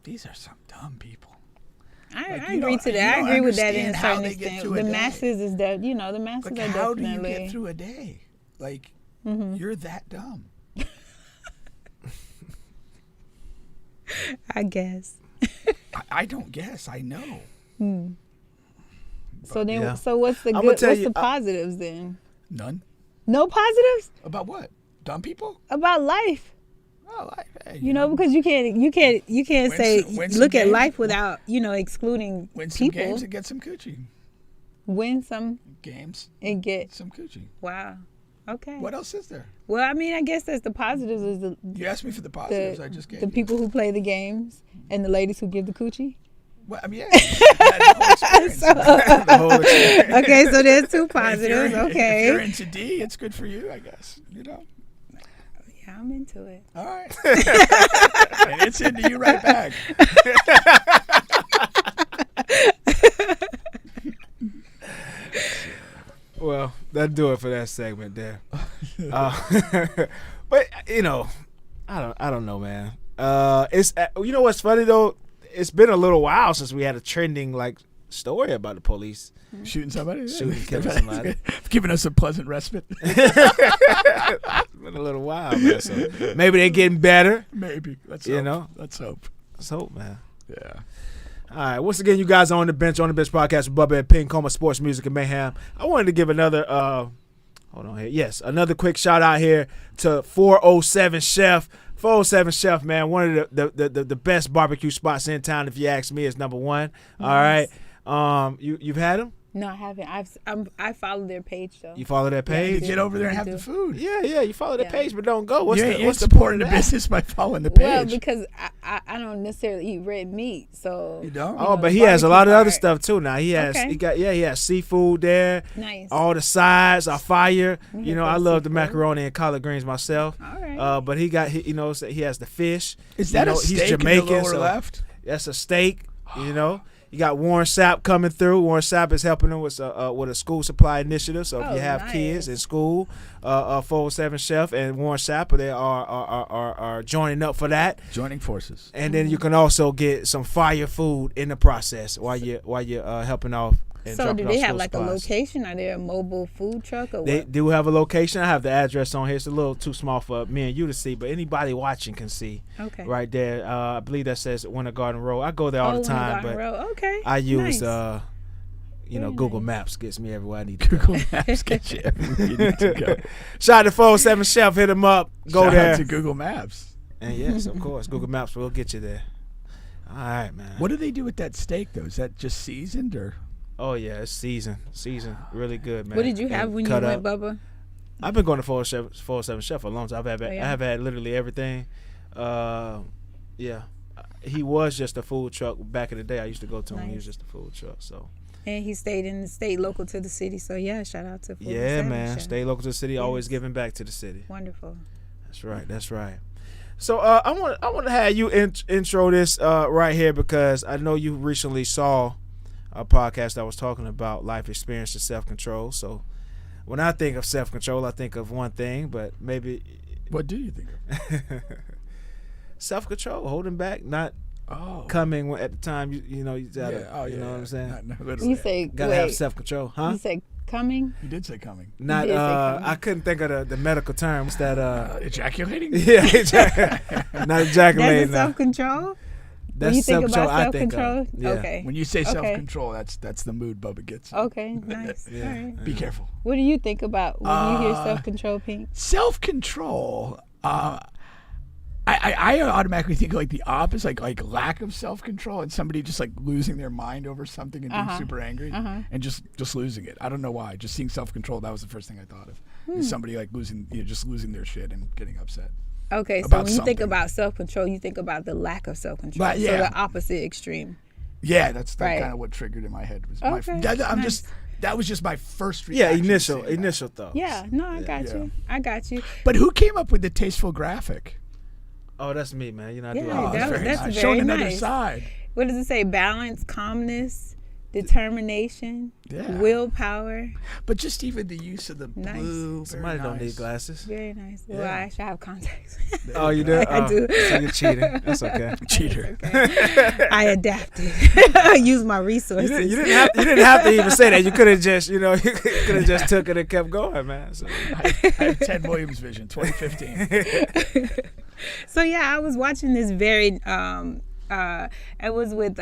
these are some dumb people. I agree to that. I agree with that in a certain extent. The masses is that the masses are definitely. How do you get through a day? You're that dumb. I guess. I don't guess. I know. So then, so what's the good? What's the positives then? None. No positives about what? Dumb people? About life. Oh, life. Hey, because you can't say look at life without excluding win some people. Games and get some coochie. Win some games and get some coochie. Wow. Okay. What else is there? Well, I mean, I guess that's the positives. You asked me for the positives. I just gave the people who play the games and the ladies who give the coochie. Well, I mean, yeah. The whole experience. Okay, so there's two positives. Okay. If you're into D, it's good for you, I guess. Yeah, I'm into it. All right. And it's into you right back. Well, that'll do it for that segment there. But, I don't know, man. It's you know what's funny though? It's been a little while since we had a trending like story about the police shooting somebody, killing somebody, giving us a pleasant respite. It's been a little while, man. So maybe they're getting better. Maybe let's Let's hope, man. Yeah. All right. Once again, you guys are on the bench podcast with Bubba and Pink, home of sports, music, and mayhem. I wanted to give another hold on here. Yes, another quick shout out here to 407 Chef. 407 Chef, man, one of the best barbecue spots in town. If you ask me, is number one. Nice. All right. You've had them? No, I haven't. I follow their page though. You follow their page? You get over there and have the food. Yeah. You follow their page, but don't go. What's the supporting the business by following the page? Well, because I don't necessarily eat red meat, so you don't. Oh, but he has a lot of other stuff too. Now he has he has seafood there. Nice. All the sides are fire. You know, I love the macaroni and collard greens myself. All right. But he has the fish. Is that a steak? He's Jamaican, in the lower left. That's a steak. You know. You got Warren Sapp coming through. Warren Sapp is helping them with a school supply initiative. So if you have kids in school, 407 Chef and Warren Sapp, they are joining up for that. Joining forces. And then you can also get some fire food in the process while you're helping off. So do they have like a location? Are they a mobile food truck or what? They do have a location. I have the address on here. It's a little too small for me and you to see, but anybody watching can see. Okay. Right there. I believe that says Winter Garden Road. I go there all the time, but okay. I use Google Maps gets me everywhere I need to go. Google Maps gets you everywhere you need to go. Shout out to 407 Chef. Hit him up. Go Shout there. out to Google Maps. And yes, of course, Google Maps will get you there. All right, man. What do they do with that steak though? Is that just seasoned or? Oh yeah, it's seasoned, really good, man. What did you have when you went, Bubba? I've been going to 407 Chef for a long time. I have had literally everything. Yeah, he was just a food truck back in the day. I used to go to him. He was just a food truck. So. And he stayed in the state local to the city. So yeah, shout out to 407 Yeah, man, Chef. stay local to the city. Always giving back to the city. Wonderful. That's right. So I want to have you intro this right here because I know you recently saw a podcast that was talking about life experience and self-control. So when I think of self-control, I think of one thing, but maybe... What do you think of? Self-control, holding back, not coming at the time, you know what I'm saying? You say... Gotta have self-control, huh? You say coming? You did say coming. Not, I couldn't think of the medical terms that... ejaculating? Yeah, not ejaculating. That's self-control? That's when you think self-control, about self-control? Yeah. Okay. When you say self-control, that's the mood Bubba gets. Okay, nice. Yeah. All right. Be careful. What do you think about when you hear self-control, Pink? Self-control, I automatically think like the opposite, like lack of self-control and somebody just like losing their mind over something and being super angry and just losing it. I don't know why. Just seeing self-control, that was the first thing I thought of. Is somebody like losing their shit and getting upset. Okay, so when you think about self-control, you think about the lack of self-control. But, yeah. So the opposite extreme. Yeah, that's kind of what triggered in my head. Was that was just my first reaction. Yeah, initial thoughts. Yeah, no, I got you. But who came up with the tasteful graphic? Oh, that's me, man. You know, I do Yeah, all that's that. very nice. Showing another side. What does it say? Balance, calmness, determination, willpower. But just even the use of the blue. Somebody don't need glasses. Very nice. Well, I actually have contacts. Oh, you do? I do. So you're cheating. That's okay. Cheater. Okay. I adapted. I used my resources. You didn't have to even say that. You could have just, took it and kept going, man. So. I have Ted Williams vision, 2015. So yeah, I was watching this very. I was with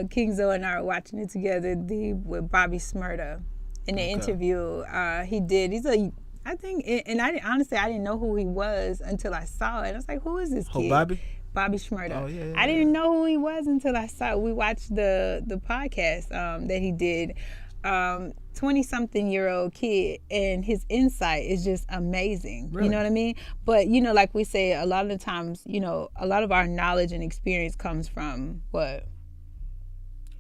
King Zoe and I were watching it together. With Bobby Shmurda in the interview he did. I think, and honestly I didn't know who he was until I saw it. I was like, who is this kid? Bobby Shmurda. Oh yeah. I didn't know who he was until I saw it. We watched the podcast that he did. 20-something-year-old kid, and his insight is just amazing. Really? You know what I mean? But like we say, a lot of the times, a lot of our knowledge and experience comes from what?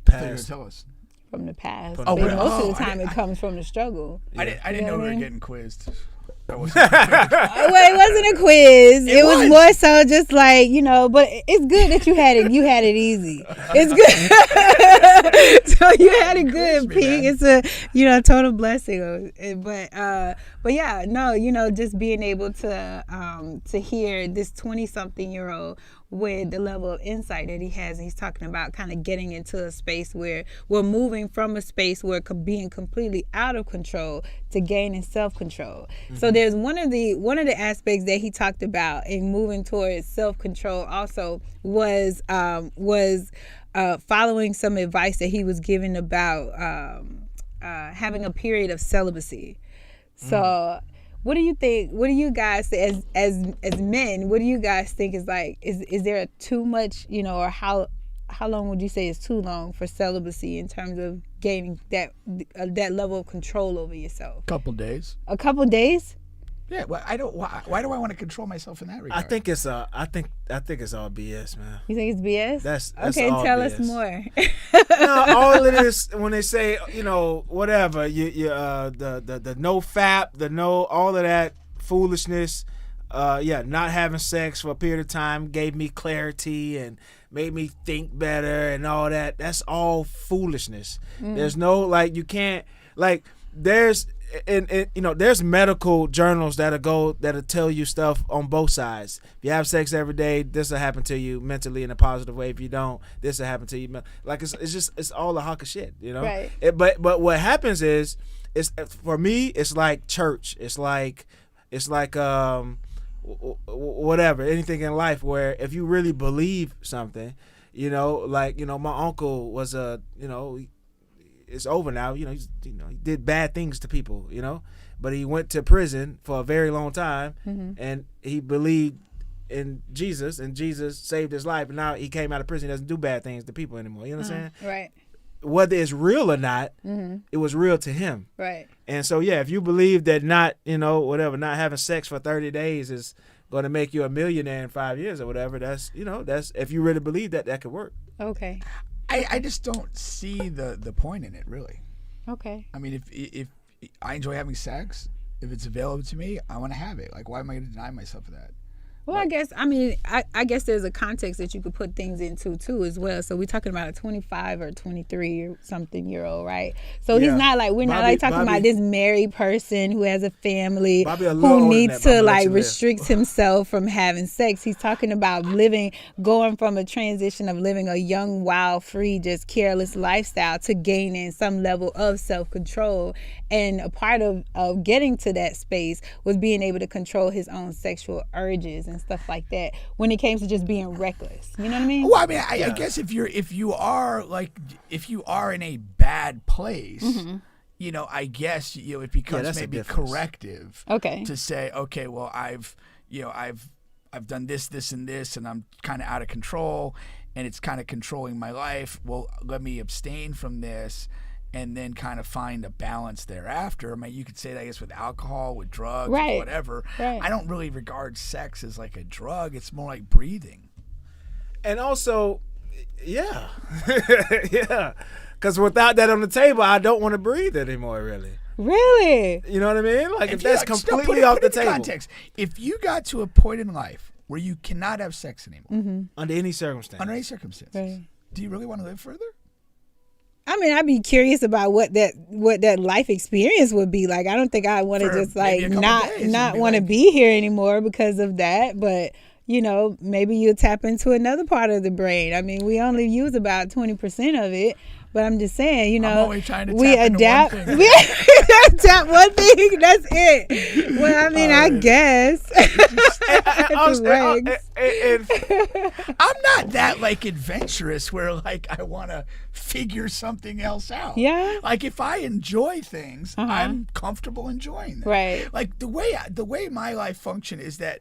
Past. Tell us. From the past. From but most of the time, it comes from the struggle. I didn't know we were getting quizzed. Well, it wasn't a quiz. It was more so just like, but it's good that you had it. You had it easy. It's good. So you had it good, Pete. It's a, total blessing. But yeah, no, just being able to hear this 20-something-year-old with the level of insight that he has. And he's talking about kind of getting into a space where we're moving from a space where being completely out of control to gaining self-control. Mm-hmm. So there's one of the aspects that he talked about in moving towards self-control also was following some advice that he was given about having a period of celibacy. So what do you think? What do you guys, as men, what do you guys think is like? Is there too much, or how long would you say is too long for celibacy in terms of gaining that level of control over yourself? Couple days. A couple days? Yeah. Well, I don't. Why do I want to control myself in that regard? I think it's I think it's all BS, man. You think it's BS? That's okay. All Tell BS. us more. No, all it is when they say whatever the no fap, the no all of that foolishness. Not having sex for a period of time gave me clarity and made me think better and all that. That's all foolishness. There's no you can't there's there's medical journals that'll tell you stuff on both sides. If you have sex every day, this will happen to you mentally in a positive way. If you don't, this will happen to you. It's all a hunk of shit, Right. But what happens is, for me, it's like church. It's like whatever, anything in life where if you really believe something, my uncle was it's over now. He did bad things to people, but he went to prison for a very long time, and he believed in Jesus, and Jesus saved his life, and now he came out of prison. He doesn't do bad things to people anymore. You know what I'm saying? Right. Whether it's real or not, it was real to him. Right. And so, if you believe that not having sex for 30 days is going to make you a millionaire in 5 years or whatever, that's if you really believe that could work. Okay. I just don't see the point in it, really. Okay. I mean, if I enjoy having sex, if it's available to me, I want to have it. Why am I going to deny myself that? Well, I guess there's a context that you could put things into too as well. So we're talking about a 25 or 23 or something year old, right? So he's not we're not talking about this married person who has a family who needs to restrict himself from having sex. He's talking about going from a transition of living a young, wild, free, just careless lifestyle to gaining some level of self-control. And a part of getting to that space was being able to control his own sexual urges and stuff like that when it came to just being reckless. You know what I mean? Well, I mean, I guess if you are in a bad place, I guess it becomes maybe corrective. Okay. To say, okay, well, I've done this, and this, and I'm kind of out of control, and it's kind of controlling my life. Well, let me abstain from this, and then kind of find a balance thereafter. I mean, you could say that, I guess, with alcohol, with drugs, right. whatever. Right. I don't really regard sex as like a drug. It's more like breathing. And also, yeah. Because without that on the table, I don't want to breathe anymore, really. Really? You know what I mean? If you, that's completely off the table. Context. If you got to a point in life where you cannot have sex anymore. Under any circumstance. Right. Do you really want to live further? I mean, I'd be curious about what that life experience would be like. I don't think I want to just not want to be here anymore because of that. But maybe you'll tap into another part of the brain. I mean, we only use about 20% of it. But I'm just saying, I'm always trying to we adapt. We adapt one thing. That's it. Well, I mean, I guess. I'm not that adventurous where I want to figure something else out. Yeah. If I enjoy things, I'm comfortable enjoying them. Right. The way my life function is that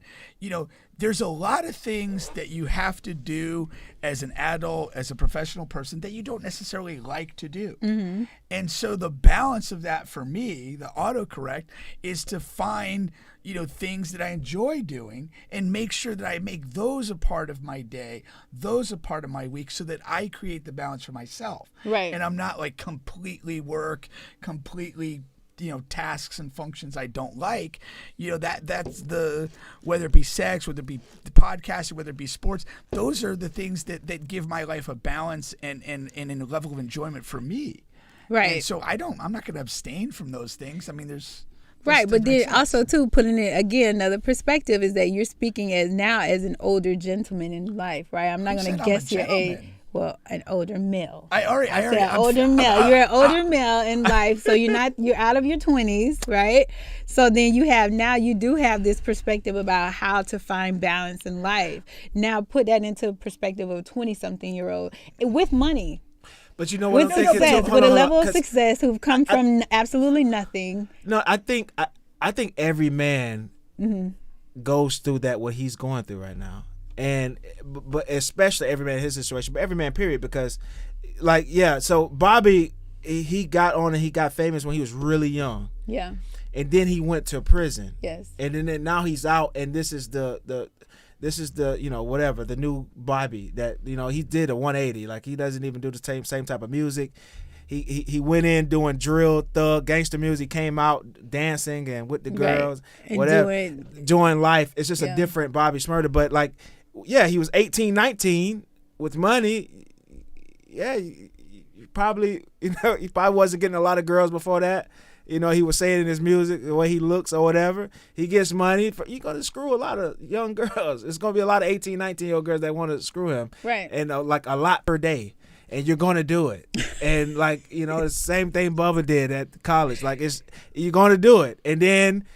there's a lot of things that you have to do as an adult, as a professional person, that you don't necessarily like to do. Mm-hmm. And so the balance of that for me, the autocorrect, is to find things that I enjoy doing and make sure that I make those a part of my day, those a part of my week, so that I create the balance for myself. Right. And I'm not completely work, completely tasks and functions I don't like, that's whether it be sex, whether it be the podcasting, whether it be sports, those are the things that give my life a balance and a level of enjoyment for me. Right. And so I'm not going to abstain from those things. I mean, there's right, but then also too, putting it again, another perspective is that you're speaking as an older gentleman in life, right? I'm not going to guess your age. Well, an older male. I said an older male. You're an older male in life, so you're out of your 20s, right? So then you do have this perspective about how to find balance in life. Now put that into perspective of a 20-something-year-old with money. But you know what with success, with a level of success who've come from absolutely nothing. No, I think every man goes through that, what he's going through right now. But especially every man in his situation, but every man period, because so Bobby, he got on and he got famous when he was really young. Yeah. And then he went to prison. Yes. And then now he's out, and this is the whatever, the new Bobby that, he did a 180. Like, he doesn't even do the same type of music. He went in doing drill, thug, gangster music, came out dancing and with the girls, and whatever, enjoying life. It's just a different Bobby Shmurda. But he was 18, 19 with money. Yeah, he probably wasn't getting a lot of girls before that. He was saying in his music, the way he looks or whatever. He gets money. You're going to screw a lot of young girls. It's going to be a lot of 18, 19-year-old girls that want to screw him. Right. And a lot per day. And you're going to do it. And the same thing Bubba did at college. You're going to do it. And then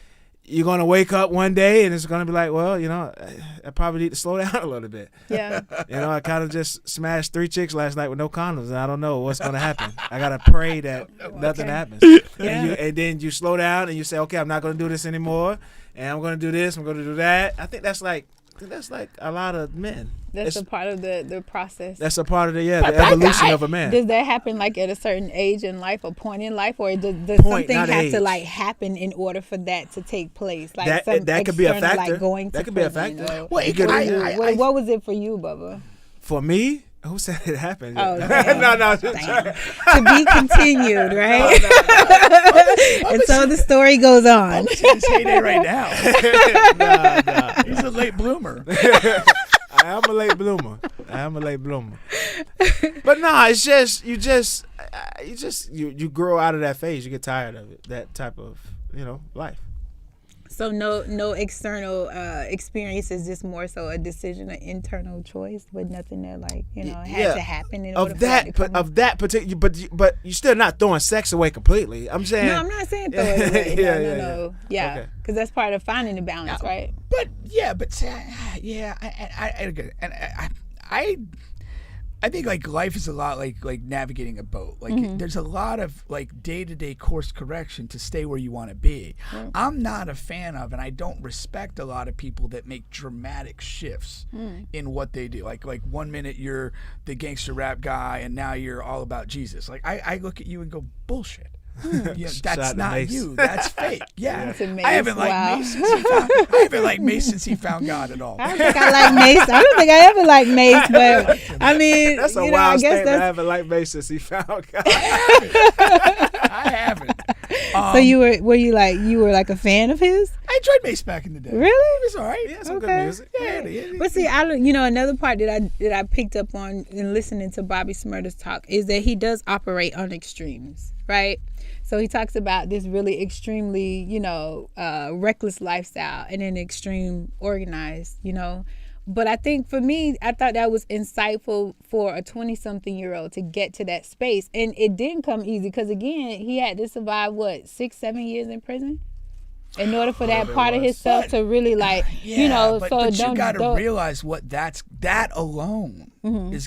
you're going to wake up one day and it's going to be like, well, I probably need to slow down a little bit. Yeah. I kind of just smashed 3 chicks last night with no condoms, and I don't know what's going to happen. I got to pray that nothing happens. Yeah. And then you slow down and you say, okay, I'm not going to do this anymore, and I'm going to do this, I'm going to do that. I think that's like a lot of men. That's a part of the process. That's a part of the evolution of a man. Does that happen at a certain age in life, or point in life, or does something have age. To happen in order for that to take place? That could be a factor. That could be a factor. What was it for you, Bubba? For me? Who said it happened? Oh, no. To be continued, right? And so the story goes on. I'm in his heyday right now. Nah. He's a late bloomer. I am a late bloomer. But it's just you grow out of that phase. You get tired of it. That type of life. So no external experiences, just more so a decision, an internal choice, but nothing that had to happen in order for that to come of that particular. But you're still not throwing sex away completely. I'm saying. No, I'm not saying throw it away. No. Yeah, because that's part of finding the balance, right? I think life is a lot like navigating a boat. There's a lot of day-to-day course correction to stay where you want to be. Right. I'm not a fan of, and I don't respect a lot of people that make dramatic shifts in what they do. Like 1 minute you're the gangster rap guy and now you're all about Jesus. I look at you and go, bullshit. That's not you. That's fake. Yeah. I haven't liked Mace since he found God at all. I don't think I like Mace. I don't think I ever liked Mace, but I mean, that's a wild statement. I haven't liked Mace since he found God. I haven't. So you were like a fan of his? I enjoyed Mace back in the day. Really? It was all right. Yeah, some good music. Yeah. But see, another part that I picked up on in listening to Bobby Shmurda's talk is that he does operate on extremes, right? So he talks about this really extremely, reckless lifestyle and then extreme organized, But I think for me, I thought that was insightful for a 20-something-year-old to get to that space. And it didn't come easy because, again, he had to survive, 6-7 years in prison? In order for that part of himself to really but you got to realize what that alone is.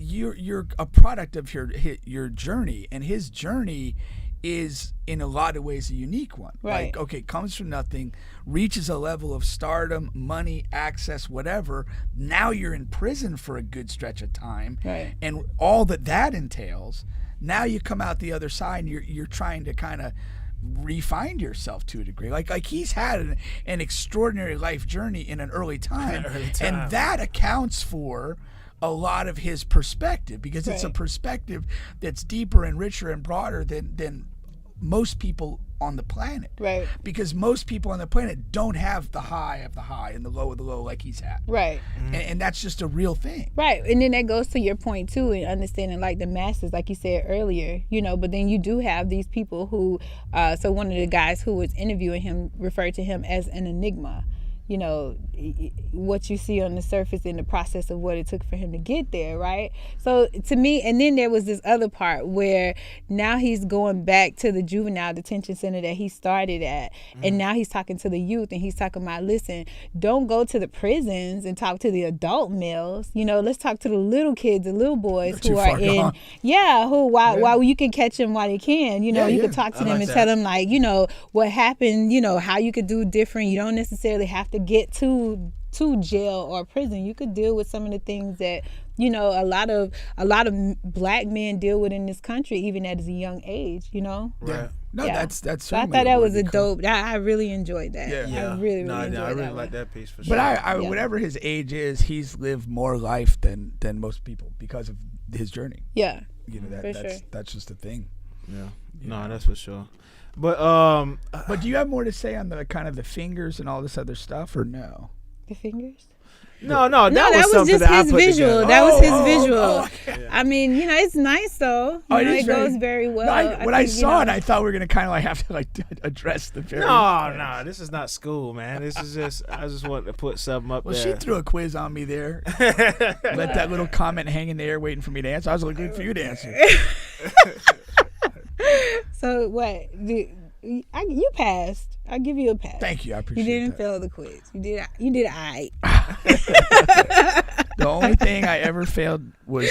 You're a product of your journey, and his journey is in a lot of ways a unique one. Right. Comes from nothing, reaches a level of stardom, money, access, whatever. Now you're in prison for a good stretch of time, right, and all that entails. Now you come out the other side, and you're trying to kind of refine yourself to a degree. Like he's had an extraordinary life journey in an early time. And that accounts for a lot of his perspective, because it's a perspective that's deeper and richer and broader than most people on the planet. Right. Because most people on the planet don't have the high of the high and the low of the low like he's had. Right. And that's just a real thing. Right. And then that goes to your point too, in understanding like the masses, like you said earlier, but then you do have these people who, so one of the guys who was interviewing him referred to him as an enigma. What you see on the surface in the process of what it took for him to get there, right? So to me, and then there was this other part where now he's going back to the juvenile detention center that he started at, and now he's talking to the youth, and he's talking about, listen, don't go to the prisons and talk to the adult males. Let's talk to the little kids, the little boys who are in, while you can catch them while you can, you can talk to them and tell them like, what happened, how you could do different. You don't necessarily have to get to jail or prison. You could deal with some of the things that a lot of black men deal with in this country, even at a young age. Right. No, that's. So I thought that was a dope. I really enjoyed that. Yeah. I really enjoyed that. I really like that piece for sure. But I whatever his age is, he's lived more life than most people because of his journey. Yeah. That's just a thing. Yeah. No, that's for sure. But do you have more to say on the kind of the fingers and all this other stuff, or no? The fingers? No, that was just that his visual. Together. That was his visual. Okay. I mean, it's nice though. It goes very well. No, when I saw it, I thought we were gonna kind of like have to like address the very. No, this is not school, man. This is just I just wanted to put something up there. Well, she threw a quiz on me there. Let that little comment hang in the air, waiting for me to answer. I was looking for you to answer. So what? You passed. I'll give you a pass. Thank you. I appreciate it. You didn't fail the quiz. You did all right. The only thing I ever failed was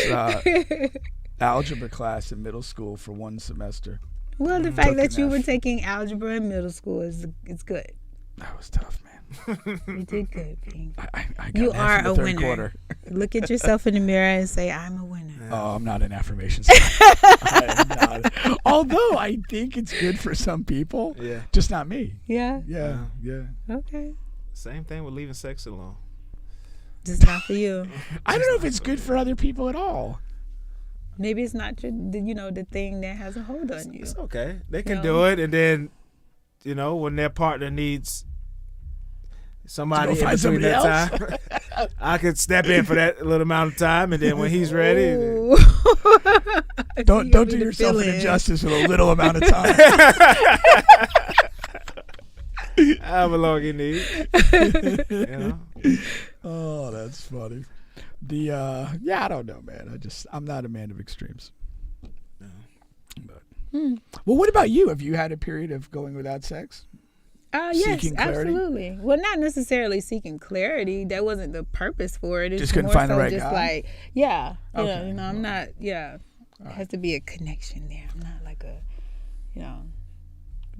algebra class in middle school for one semester. Well, the fact that you were taking algebra in middle school is good. That was tough, man. You did good, Ping. I got you an F are in the a third winner. quarter. Look at yourself in the mirror and say, I'm a winner. Oh, I'm not an affirmation song. I am not. Although I think it's good for some people. Yeah. Just not me. Yeah? Yeah. Okay. Same thing with leaving sex alone. Just not for you. I don't know if it's good for other people at all. Maybe it's not the thing that has a hold on you. It's okay. They can do it, and then, when their partner needs somebody in between that time, I could step in for that little amount of time, and then when he's ready, don't do yourself an injustice with a little amount of time. however long you need. Oh, that's funny. I don't know, man. I'm not a man of extremes. No. But, well, what about you? Have you had a period of going without sex? Yes, absolutely. Well, not necessarily seeking clarity. That wasn't the purpose for it. It's just couldn't more find the so right just guy? like, yeah. Okay. I'm not, It has to be a connection there. I'm not like a,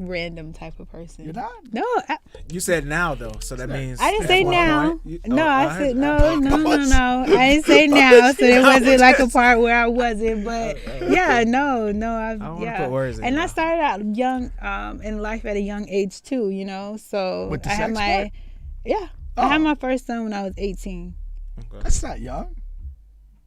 random type of person. You're not? No. You said now though, so that means I didn't say now. I said no. I didn't say Oh, now, so it wasn't like a part where I wasn't. But no. I don't want to put words in. And I started out young in life at a young age too. So with the I had sex part? I had my first son when I was 18. Okay. That's not young.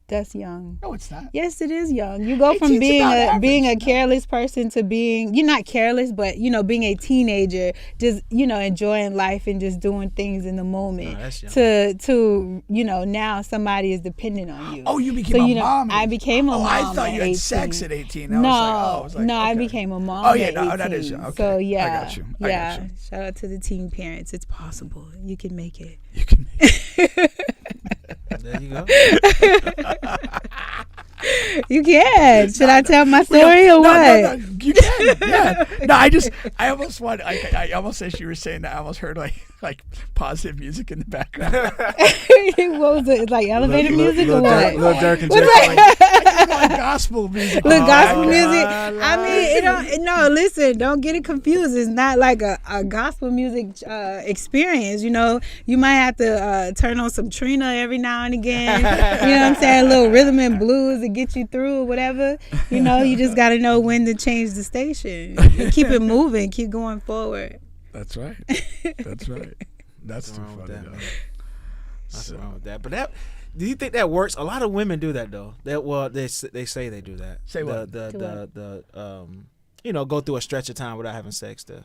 That's young. No, it's not. Yes, it is young. You go from 18's being about being a average. careless person to being, you're not careless, but being a teenager, just enjoying life and just doing things in the moment. that's young. To now somebody is dependent on you. Oh, you became a mom. I became a mom. I thought you at had 18. sex at 18. No, okay. I became a mom. Oh yeah, at no, 18. that is young. Okay. So yeah, I got you. I got you. Shout out to the teen parents. It's possible. You can make it. You can. There you go. You can. Should I tell my story or what? No, you can. Yeah. No, I almost want. I almost as you were saying that, I almost heard like positive music in the background. What was it? Like elevator music or what? Little Dirk and Like gospel music. Look, gospel music. I mean, it don't. No, listen. Don't get it confused. It's not like a gospel music experience. You might have to turn on some Trina every now and again. You know what I'm saying? A little rhythm and blues to get you through or whatever. You just got to know when to change the station. And keep it moving. Keep going forward. That's right. That's right. That's too funny. that, though. man. Nothing wrong with that. But do you think that works? A lot of women do that though. They say they do that. Say what? go through a stretch of time without having sex to.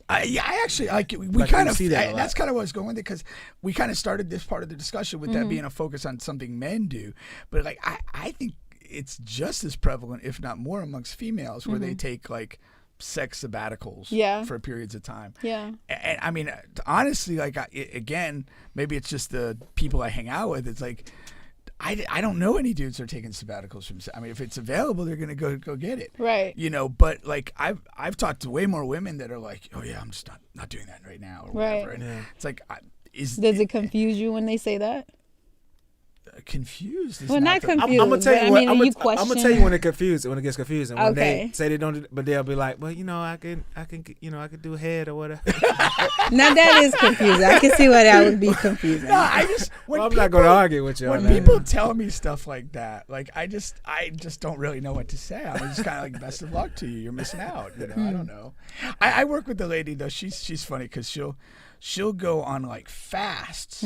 I actually we Like, kind you of see that a lot. that's kind of what I was going with it, because we kind of started this part of the discussion with that being a focus on something men do, but like I think it's just as prevalent, if not more, amongst females where they take like sex sabbaticals for periods of time. Yeah. And I mean, honestly, like again, maybe it's just the people I hang out with. It's like I don't know any dudes that are taking sabbaticals from. I mean, if it's available, they're gonna go get it. Right. But like I've talked to way more women that are like, oh yeah, I'm just not doing that right now or whatever. Right. And it's like, does it confuse you when they say that? Confused. Well, not confused. I'm gonna tell you. but, What, I mean, I'm you gonna question. tell you when it gets confusing. When Okay. they say they don't, but they'll be like, well, I can, I can do head or whatever. Now that is confusing. I can see why that would be confusing. No, I just when I'm people, not gonna argue with you. When on that. people tell me stuff like that, like I just don't really know what to say. I'm just kind of like, best of luck to you. You're missing out. I don't know. I work with the lady though. She's funny because she'll go on like fasts,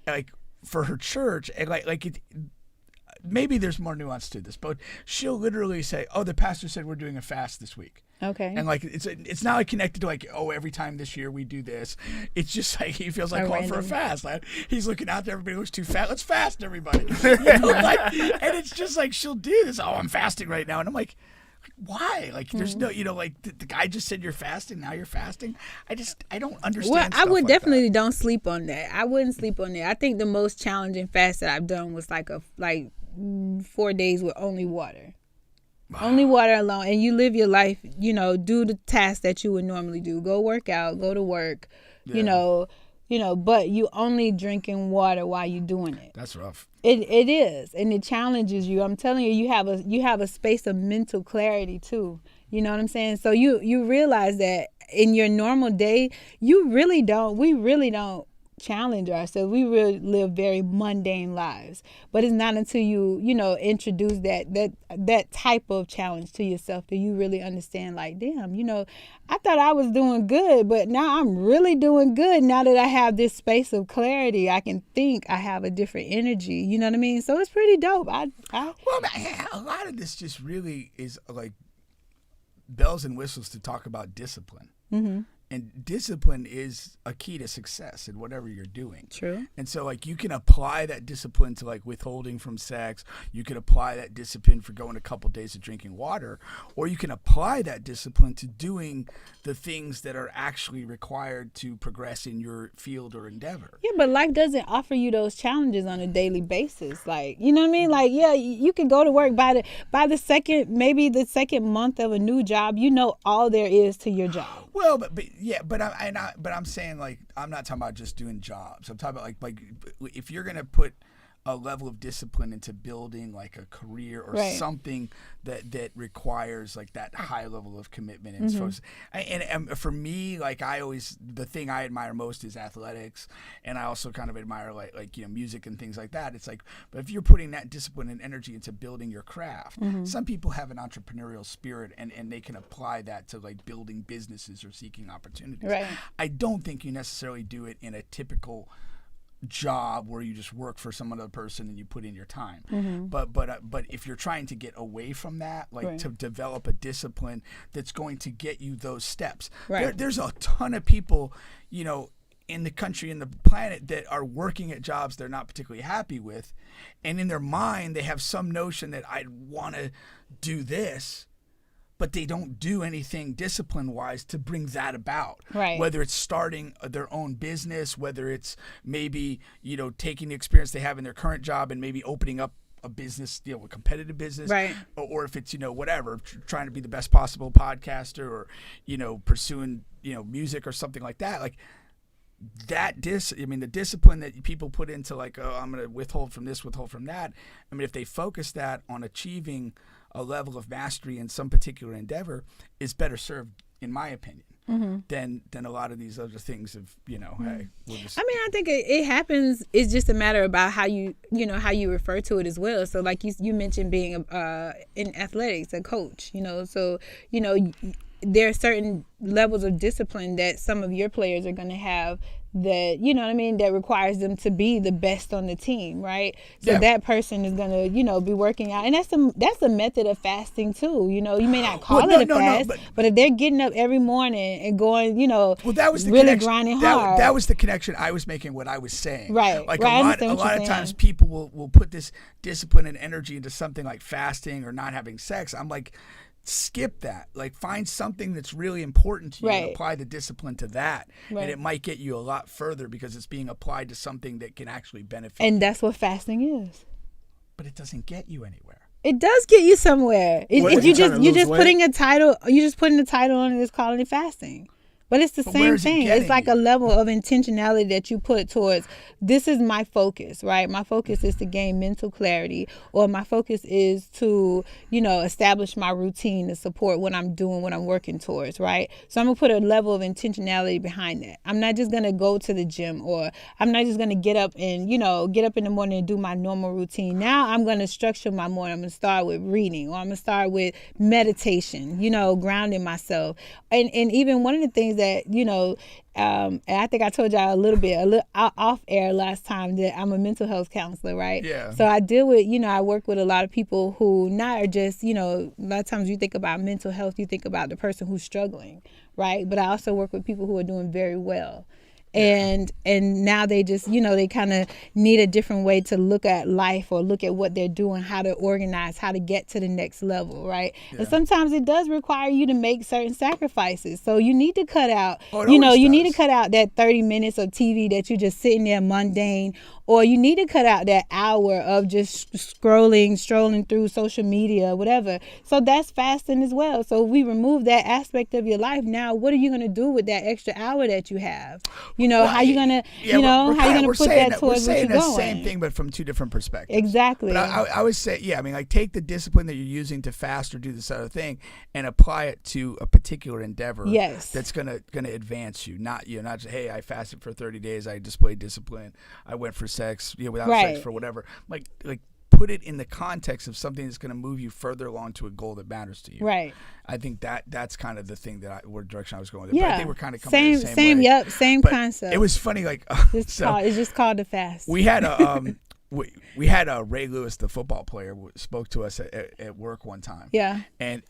like for her church, and like it. Maybe there's more nuance to this, but she'll literally say, "Oh, the pastor said we're doing a fast this week." Okay. And like it's not like connected to like, oh, every time this year we do this. It's just like he feels like calling for a fast. Like he's looking out there, everybody looks too fat. Let's fast, everybody. And it's just like she'll do this. Oh, I'm fasting right now, and I'm like, why? Like there's no, like the guy just said you're fasting. Now you're fasting. I don't understand. Well, I stuff would like definitely don't sleep on that. I wouldn't sleep on that. I think the most challenging fast that I've done was like 4 days with only water. Only water alone, and you live your life, do the tasks that you would normally do. Go work out, go to work, but you only drinking water while you're doing it. That's rough. It is, and it challenges you. I'm telling you, you have a space of mental clarity too. You know what I'm saying? So you realize that in your normal day, we really don't challenge ourselves. We really live very mundane lives, but it's not until you introduce that type of challenge to yourself that you really understand, like, damn, I thought I was doing good, but now I'm really doing good. Now that I have this space of clarity, I can think, I have a different energy, you know what I mean? So it's pretty dope. Well, a lot of this just really is like bells and whistles to talk about discipline. And discipline is a key to success in whatever you're doing. True. And so, like, you can apply that discipline to, like, withholding from sex. You can apply that discipline for going a couple days of drinking water. Or you can apply that discipline to doing the things that are actually required to progress in your field or endeavor. Yeah, but life doesn't offer you those challenges on a daily basis. Like, you know what I mean? Like, yeah, you can go to work by the second month of a new job, all there is to your job. Well, but I'm saying, like, I'm not talking about just doing jobs. I'm talking about like if you're gonna put a level of discipline into building like a career or something that requires like that high level of commitment and focus. And for me, like the thing I admire most is athletics, and I also kind of admire like music and things like that. It's like, but if you're putting that discipline and energy into building your craft, some people have an entrepreneurial spirit and they can apply that to like building businesses or seeking opportunities. Right. I don't think you necessarily do it in a typical job where you just work for some other person and you put in your time. But if you're trying to get away from that, like to develop a discipline that's going to get you those steps. There's a ton of people, in the country and the planet that are working at jobs they're not particularly happy with, and in their mind they have some notion that I'd want to do this, but they don't do anything discipline-wise to bring that about. Right. Whether it's starting their own business, whether it's maybe, taking the experience they have in their current job and maybe opening up a business, a competitive business. Right. Or if it's, whatever, trying to be the best possible podcaster or, pursuing, music or something like that. Like that the discipline that people put into like, oh, I'm going to withhold from this, withhold from that. I mean, if they focus that on achieving a level of mastery in some particular endeavor, is better served, in my opinion, than a lot of these other things of, hey, we'll just. I mean, I think it happens. It's just a matter about how you refer to it as well. So like you mentioned being in athletics, a coach, so, there are certain levels of discipline that some of your players are going to have that, you know what I mean, that requires them to be the best on the team, right? So that person is going to, you know, be working out. And that's a method of fasting too. You know, you may not call it a fast, but if they're getting up every morning and going, you know, that was the really grinding hard. That was the connection I was making, what I was saying. Right. Like right. a lot of times people will put this discipline and energy into something like fasting or not having sex. I'm like, skip that. Like, find something that's really important to you and apply the discipline to that. And it might get you a lot further because it's being applied to something that can actually benefit you. And that's what fasting is. But it doesn't get you anywhere. It does get you somewhere. You're just putting a title on it, it's calling it fasting. But it's the same thing. It's like a level of intentionality that you put towards, this is my focus, right? My focus is to gain mental clarity, or my focus is to, you know, establish my routine to support what I'm doing, what I'm working towards, right? So I'm going to put a level of intentionality behind that. I'm not just going to go to the gym, or I'm not just going to get up in the morning and do my normal routine. Now I'm going to structure my morning. I'm going to start with reading, or I'm going to start with meditation, you know, grounding myself. And even one of the things that, you know, and I think I told y'all a little off air last time that I'm a mental health counselor, right? Yeah. So I deal with, you know, I work with a lot of people who not are just, you know, a lot of times you think about mental health, you think about the person who's struggling, right? But I also work with people who are doing very well. And now they just, you know, they kind of need a different way to look at life or look at what they're doing, how to organize, how to get to the next level, right? And sometimes it does require you to make certain sacrifices. So you need to cut out, need to cut out that 30 minutes of TV that you're just sitting there mundane, or you need to cut out that hour of just strolling through social media, whatever. So that's fasting as well. So if we remove that aspect of your life, now what are you going to do with that extra hour that you have? You know, how you going to, how you going to put that towards what you're going? We're saying the same thing, but from two different perspectives. Exactly. But I would say, like, take the discipline that you're using to fast or do this other thing and apply it to a particular endeavor. Yes. That's gonna advance you. Not just, hey, I fasted for 30 days, I displayed discipline, I went for sex, without sex for whatever. Like put it in the context of something that's going to move you further along to a goal that matters to you. Right. I think that's kind of the thing where direction I was going with. Yeah. But I think we're kind of coming the same way. Yep, same but concept. It was funny, like it's just called the fast. We had a we had a Ray Lewis, the football player, spoke to us at work one time. Yeah. And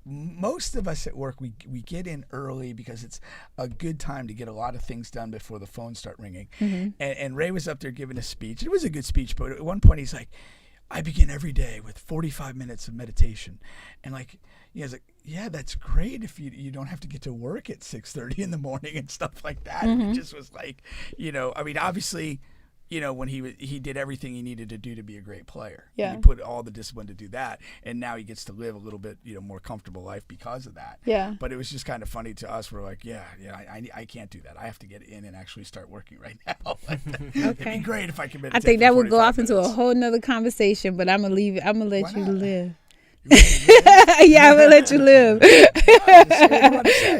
most of us at work, we get in early because it's a good time to get a lot of things done before the phones start ringing. Mm-hmm. And Ray was up there giving a speech. It was a good speech, but at one point he's like, I begin every day with 45 minutes of meditation. And he's like, yeah, that's great if you don't have to get to work at 6:30 in the morning and stuff like that. Mm-hmm. It just was like, obviously, when he did everything he needed to do to be a great player. Yeah. And he put all the discipline to do that, and now he gets to live a little bit, more comfortable life because of that. Yeah. But it was just kind of funny to us. We're like, I can't do that. I have to get in and actually start working right now. It'd be great if I could meditate. I think that would go off into a whole nother conversation, but I'm gonna leave it. I'm gonna let you live. Yeah, I'm gonna let you live.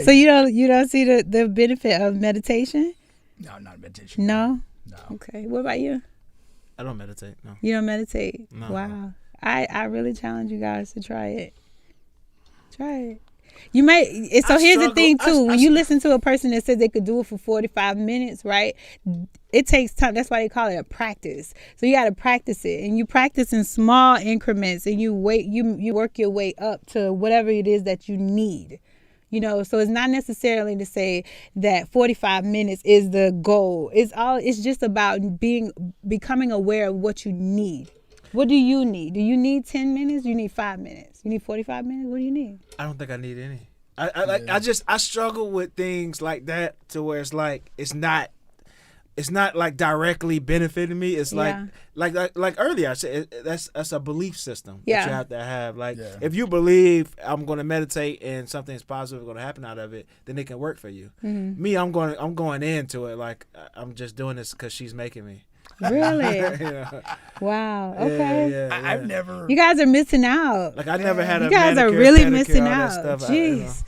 So you don't see the benefit of meditation? No, not meditation. No. No. Okay. What about you? I don't meditate. No. You don't meditate? No. Wow. I really challenge you guys to try it. Try it. You may. So here's the thing too. When you listen to a person that says they could do it for 45 minutes, right? It takes time. That's why they call it a practice. So you got to practice it, and you practice in small increments, and you work your way up to whatever it is that you need. So it's not necessarily to say that 45 minutes is the goal. It's just about becoming aware of what you need. What do you need? Do you need 10 minutes? Do you need 5 minutes? You need 45 minutes? What do you need? I don't think I need any. I struggle with things like that to where it's like it's not like directly benefiting me. It's like earlier I said, that's a belief system that you have to have. If you believe I'm going to meditate and something's positive going to happen out of it, then it can work for you. Mm-hmm. Me, I'm going into it like I'm just doing this because she's making me. Really? Yeah. Wow. Okay. Yeah. I've never. You guys are missing out. Like I never had a. You guys are really missing out. Jeez.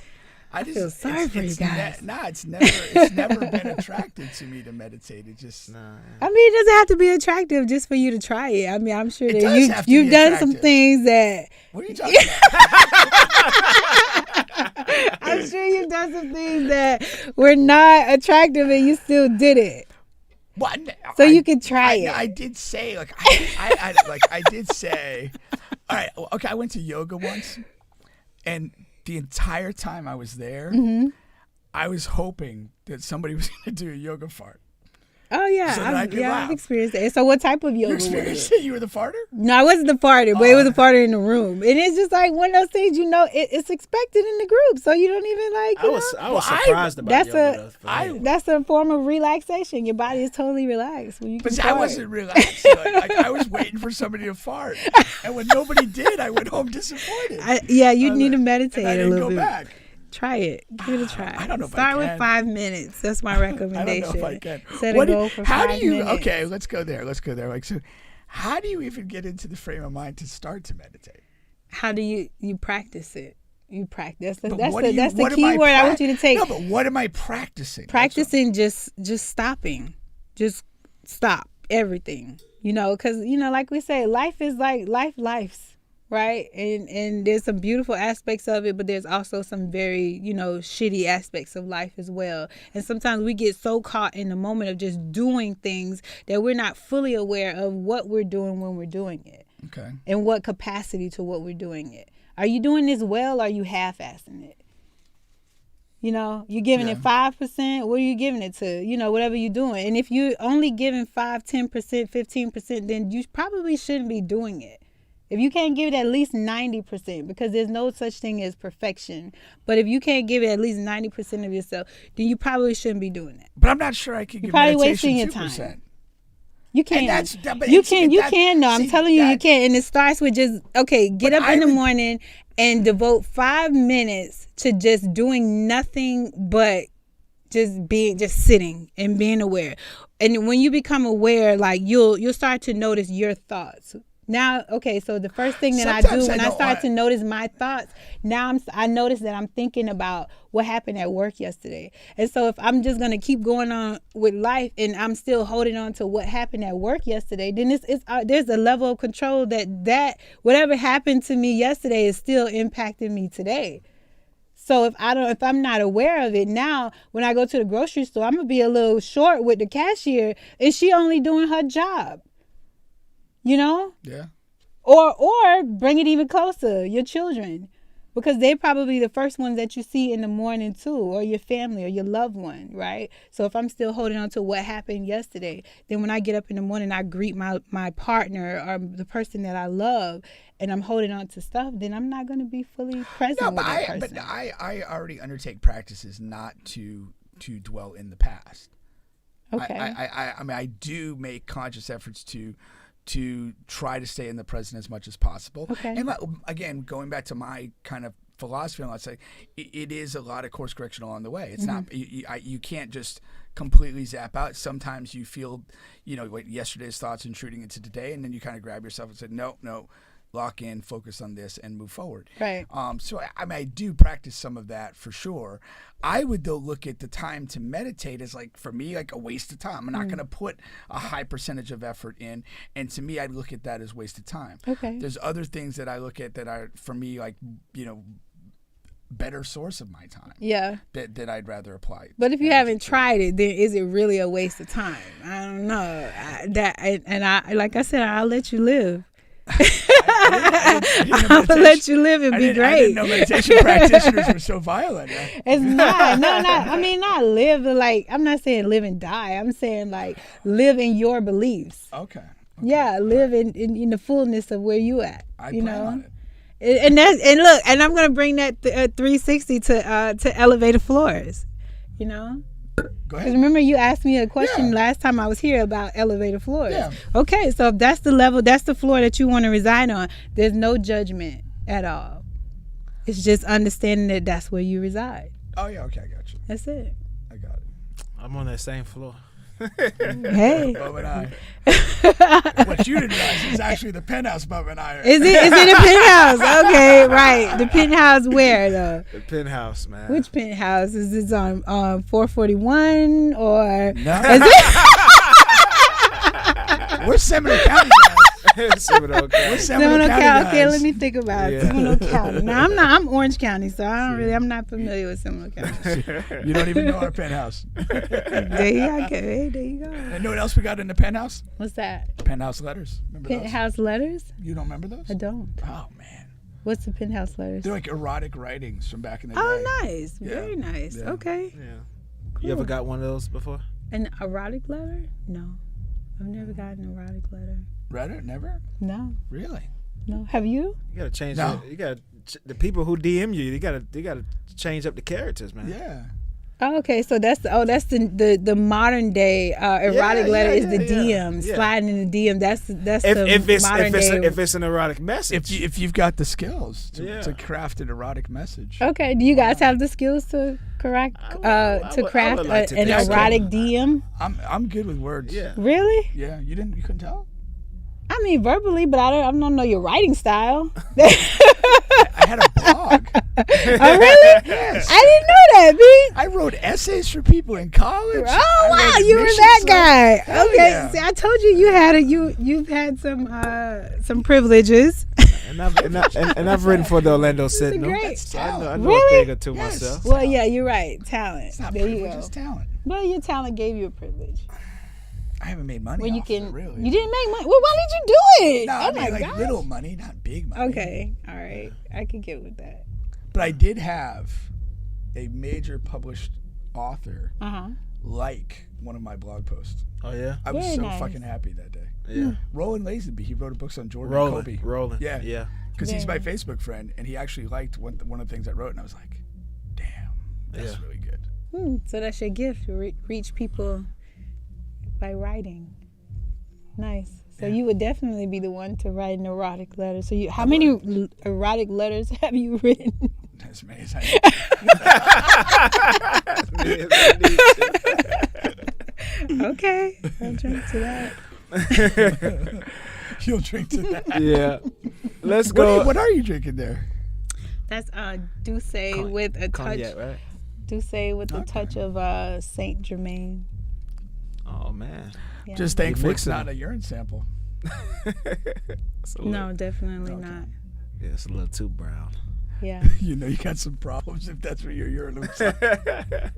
I feel sorry for you guys. It's never been attractive to me to meditate. It just. I mean, it doesn't have to be attractive just for you to try it. I mean, I'm sure that you've done some things that. What are you talking about? I'm sure you've done some things that were not attractive and you still did it. What? So you could try it. I did say, like, I did say, all right, okay, I went to yoga once, and the entire time I was there, I was hoping that somebody was going to do a yoga fart. Oh, yeah. So that I could laugh. I've experienced it. So what type of yoga You was experienced it? it? You were the farter? No, I wasn't the farter, but it was a farter in the room. And it's just like one of those things, it's expected in the group. So you don't even like, I was surprised about yoga. That's a form of relaxation. Your body is totally relaxed when you can But fart. I wasn't relaxed. Like, I was waiting for somebody to fart. And when nobody did, I went home disappointed. You need to meditate and I didn't a little go bit. back. Try it. Give it a try. I don't know if Start I with can. 5 minutes. That's my recommendation. I don't know if I can. Set a goal for 5 minutes. Okay, let's go there. Like, so how do you even get into the frame of mind to start to meditate? How do you practice it? You practice. That's But the key word I want you to take. No, but what am I practicing? Practicing just stopping. Just stop everything. Because, like we say, life is like life's. Right. And there's some beautiful aspects of it, but there's also some very, shitty aspects of life as well. And sometimes we get so caught in the moment of just doing things that we're not fully aware of what we're doing when we're doing it. Okay. And what capacity to what we're doing it. Are you doing this well or are you half-assing it? You're giving it 5%. What are you giving it to? Whatever you're doing. And if you're only giving 5, 10%, 15%, then you probably shouldn't be doing it. If you can't give it at least 90%, because there's no such thing as perfection, but if you can't give it at least 90% of yourself, then you probably shouldn't be doing that. But I'm not sure I can give probably meditation wasting your 2%. time. You can. You can. No, I'm telling you, you can. And it starts with just, get up in the morning and devote 5 minutes to just doing nothing but just sitting and being aware. And when you become aware, like you'll start to notice your thoughts. Now, so the first thing that I do when I start to notice my thoughts, now I notice that I'm thinking about what happened at work yesterday. And so if I'm just going to keep going on with life and I'm still holding on to what happened at work yesterday, then there's a level of control that whatever happened to me yesterday is still impacting me today. So if I'm not aware of it now, when I go to the grocery store, I'm going to be a little short with the cashier and she only doing her job. Yeah. Or bring it even closer, your children, because they're probably the first ones that you see in the morning too, or your family or your loved one, right? So if I'm still holding on to what happened yesterday, then when I get up in the morning, I greet my partner or the person that I love, and I'm holding on to stuff, then I'm not going to be fully present with that person. But I already undertake practices not to dwell in the past. Okay. I mean, I do make conscious efforts to try to stay in the present as much as possible. Okay. And again, going back to my kind of philosophy, let's say it is a lot of course correction along the way. It's not you can't just completely zap out. Sometimes you feel, like yesterday's thoughts intruding into today, and then you kind of grab yourself and say, no, lock in, focus on this, and move forward. Right. So I do practice some of that for sure. I would though look at the time to meditate as for me a waste of time. I'm not going to put a high percentage of effort in, and to me I'd look at that as wasted time. Okay. There's other things that I look at that are for me better source of my time. Yeah. That I'd rather apply. But if you haven't tried it, then is it really a waste of time? I don't know. I like I said, I'll let you live. I'll let you live and be great. I didn't know meditation practitioners were so violent. Right? It's not. Not live I'm not saying live and die. I'm saying live in your beliefs. Okay. Yeah, live in the fullness of where you at. I plan on it. And I'm gonna bring that 360 to elevator floors. Go ahead. Because remember you asked me a question last time I was here about elevator floors. Yeah. Okay, so if that's the level, that's the floor that you want to reside on, there's no judgment at all. It's just understanding that that's where you reside. Oh yeah, okay, I got you. That's it. I got it. I'm on that same floor. Hey. Bob and I. What you didn't realize is actually the penthouse Bob and I are. Is it a penthouse? Okay, right. The penthouse where though? The penthouse, man. Which penthouse? Is this on 441 or? No. Is it? We're Seminole County guys. Seminole County. What's Seminole County. Okay, guys? let me think about it. Yeah. Seminole County. Now I'm Orange County, so I'm not familiar with Seminole County. You don't even know our penthouse. There you go. Hey, there you go. And know what else we got in the penthouse? What's that? Penthouse letters. Remember those? Penthouse letters? You don't remember those? I don't. Oh man, What's the penthouse letters? they're like erotic writings from back in the day. Oh, nice. Yeah. Very nice. Yeah. Okay. Yeah. You ever got one of those before? An erotic letter? No. I've never gotten an erotic letter. Read it? Never? No. Really? No. Have you? You gotta change. No. You gotta the people who DM you. You gotta change up the characters, man. Yeah. Oh, okay, so that's the modern day erotic letter is the DM sliding in the DM. That's the modern day. If it's an erotic message. If you've got the skills Yeah. to craft an erotic message. Okay, do you guys have the skills to craft I would like to an think so. erotic DM? I'm good with words. Yeah. Really? Yeah. You couldn't tell? I mean verbally, but I don't know your writing style. I had a blog. Oh really? Yes. I didn't know that, B. I wrote essays for people in college. Oh wow, wrote you were admissions that letters. guy. Hell Okay, yeah. see, I told you you've had some privileges. And I've written for the Orlando Sentinel. great. So I know a Really? thing or two Yes. myself. Well, yeah, you're right. Talent. It's not There you privilege, go. it's talent. Well, your talent gave you a privilege. I haven't made money Where you off can, it, really. you didn't make money. Well, why did you do it? No, Oh I my mean, like gosh. little money, not big money. Okay, all right, I could get with that. But I did have a major published author like one of my blog posts. Oh yeah. I was Very so nice. fucking happy that day. Yeah. Roland Lazenby, he wrote books on Jordan and Kobe. Rolling. Yeah. Yeah. Because he's my Very Facebook friend, and he actually liked one of the things I wrote, and I was like, damn, that's Yeah. really good. So that's your gift to reach people by writing. Nice. So you would definitely be the one to write an erotic letter. So how many erotic letters have you written? As many as I Okay, I'll drink to that. You'll drink to that. Yeah. Let's go. What are you drinking there? That's Douce with a touch. Cognac, right? Douce with a touch of Saint Germain. Oh man. Yeah. Just thankful it's mixing not them. a urine sample. No, definitely not. Yeah, it's a little too brown. Yeah. You know you got some problems if that's what your urine looks like. I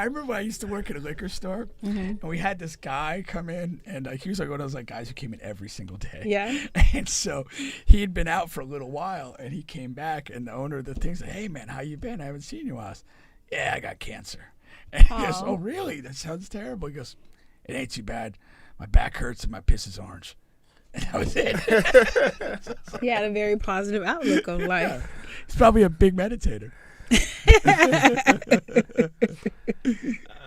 remember when I used to work at a liquor store, and we had this guy come in, and he was like one of those guys who came in every single day. Yeah. And so he had been out for a little while, and he came back, and the owner of the thing said, "Hey man, how you been? I haven't seen you in a while." "Yeah, I got cancer." And he goes, "Oh really? That sounds terrible." He goes, "It ain't too bad. My back hurts and my piss is orange." And that was it. He had a very positive outlook on life. He's probably a big meditator.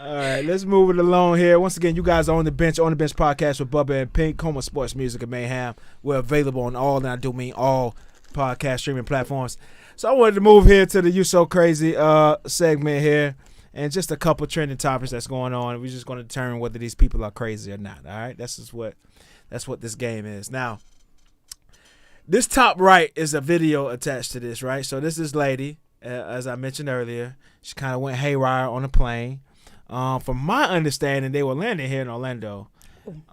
All right, let's move it along here. Once again, you guys are on the bench podcast with Bubba and Pink, home of sports music and mayhem. We're available on all, and I do mean all podcast streaming platforms. So I wanted to move here to the You So Crazy segment here, and just a couple trending topics that's going on. We're just going to determine whether these people are crazy or not. All right, that's what this game is. Now, this top right is a video attached to this, right? So this is lady, as I mentioned earlier. She kind of went haywire on a plane. From my understanding, they were landing here in Orlando.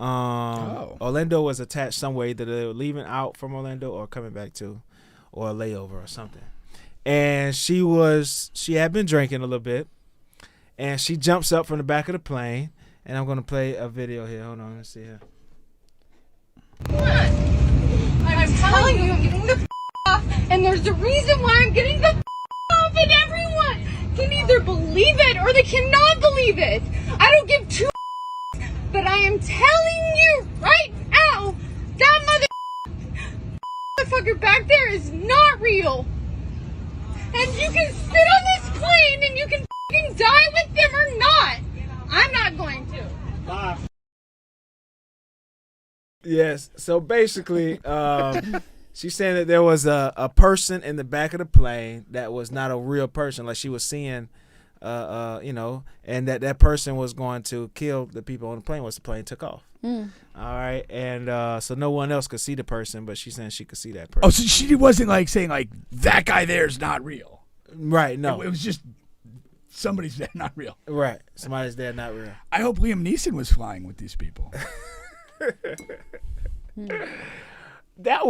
Orlando was attached somewhere. Either they were leaving out from Orlando or coming back to, or a layover or something. And she had been drinking a little bit, and she jumps up from the back of the plane. And I'm gonna play a video here. Hold on, let's see here. I'm telling you, I'm getting the off, and there's a reason why I'm getting the off, and everyone can either believe it or they cannot believe it. I don't give two but I am telling you right now, that motherfucker back there is not real. And you can sit on this plane and you can fucking die with them or not. I'm not going to. Bye. Yes. So basically, she's saying that there was a person in the back of the plane that was not a real person. Like she was seeing, and that person was going to kill the people on the plane once the plane took off. All right. And so no one else could see the person, but she's saying she could see that person. Oh, so she wasn't saying that guy there is not real. Right. No. It was just somebody's there, not real. Right. Somebody's there, not real. I hope Liam Neeson was flying with these people. I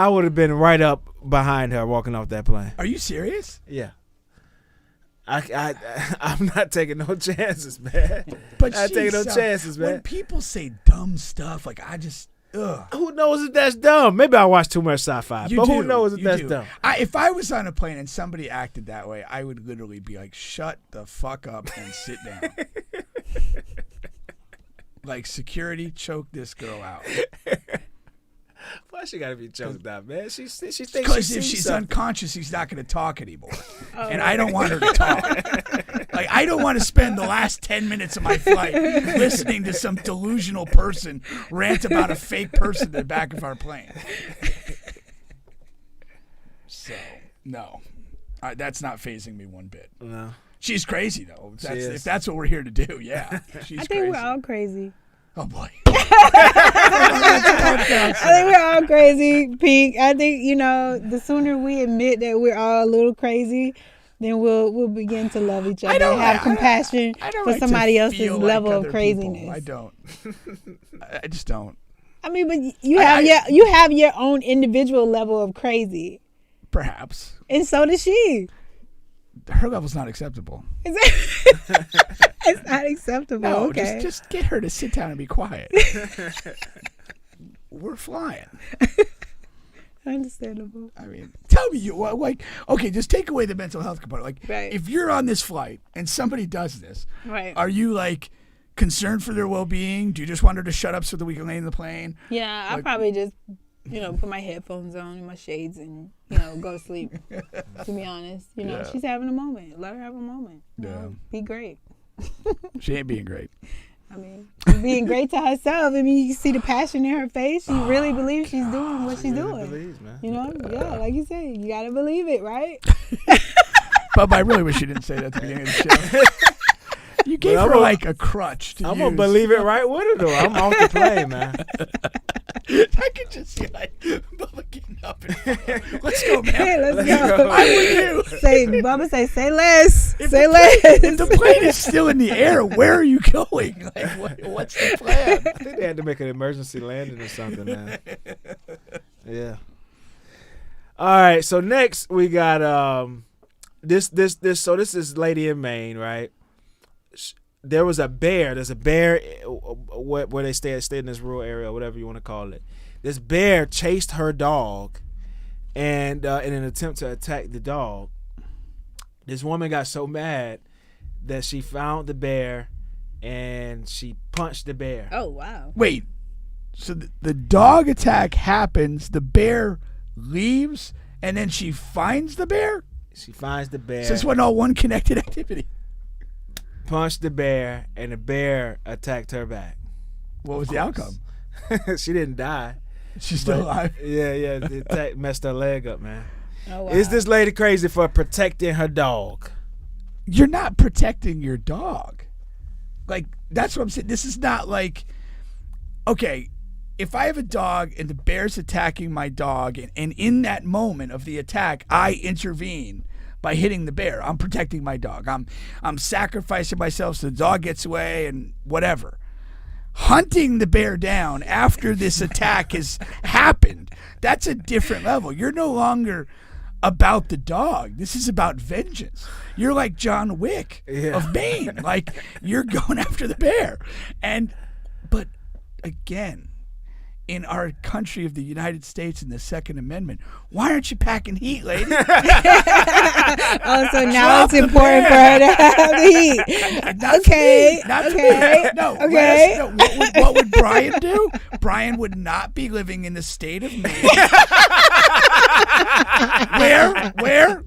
would have been right up behind her walking off that plane. Are you serious? Yeah. I'm not taking no chances, man. But I'm not taking no chances, man. When people say dumb stuff, like I just, who knows if that's dumb? Maybe I watch too much sci-fi, but who knows if that's dumb? If I was on a plane and somebody acted that way, I would literally be like, shut the fuck up and sit down. Like, security, choke this girl out. Why she gotta be choked out, man? She thinks because if she's unconscious, he's not going to talk anymore, and I don't want her to talk. Like, I don't want to spend the last 10 minutes of my flight listening to some delusional person rant about a fake person in the back of our plane. So, no, that's not fazing me one bit. No, she's crazy though. If that's what we're here to do, yeah, she's. I think we're all crazy. Oh boy. I think we're all crazy, Pink. I think, the sooner we admit that we're all a little crazy, then we'll begin to love each other and have compassion for somebody else's level of craziness. People. I don't. I just don't. I mean, but you have your own individual level of crazy. Perhaps. And so does she. Her level's not acceptable. It's not acceptable. No, okay. just get her to sit down and be quiet. We're flying. Understandable. I mean, tell me, okay, just take away the mental health component. Like, right. If you're on this flight and somebody does this, right. Are you like concerned for their well-being? Do you just want her to shut up so that we can land the plane? Yeah, I'd probably just, put my headphones on and my shades and, go to sleep. To be honest, she's having a moment. Let her have a moment. Be great. She ain't being great. I mean, she's being great to herself. I mean, you see the passion in her face. She really believes she's doing what she's doing. Believes, man. Yeah, like you said, you gotta believe it, right? But I really wish you didn't say that at the beginning of the show. You gave her like a crutch to I'm gonna believe it right with her though. I'm off the plane, man. I could just see like Bubba getting up and let's go, man. Hey, let's go. I'm with you. Bubba say less. If say less. If the plane is still in the air, where are you going? Like, what's the plan? I think they had to make an emergency landing or something, man. Yeah. All right. So next we got this. So this is lady in Maine, right? There was a bear. There's a bear where they stay in this rural area, whatever you want to call it. This bear chased her dog, and in an attempt to attack the dog, this woman got so mad that she found the bear and she punched the bear. Oh wow! Wait, so the dog attack happens, the bear leaves, and then she finds the bear? She finds the bear. So this wasn't all one connected activity. Punched the bear, and the bear attacked her back. What was the outcome? She didn't die. She's still alive? Yeah. The attack messed her leg up, man. Oh, wow. Is this lady crazy for protecting her dog? You're not protecting your dog. Like, that's what I'm saying. This is not like, okay, if I have a dog and the bear's attacking my dog, and in that moment of the attack, I intervene by hitting the bear, I'm protecting my dog. I'm sacrificing myself so the dog gets away and whatever. Hunting the bear down after this attack has happened, that's a different level. You're no longer about the dog. This is about vengeance. You're like John Wick of Maine. Like, you're going after the bear. But again, in our country of the United States and the Second Amendment, why aren't you packing heat, lady? So now it's important for her to have the heat. Okay. No. Okay. What would Brian do? Brian would not be living in the state of Maine. Where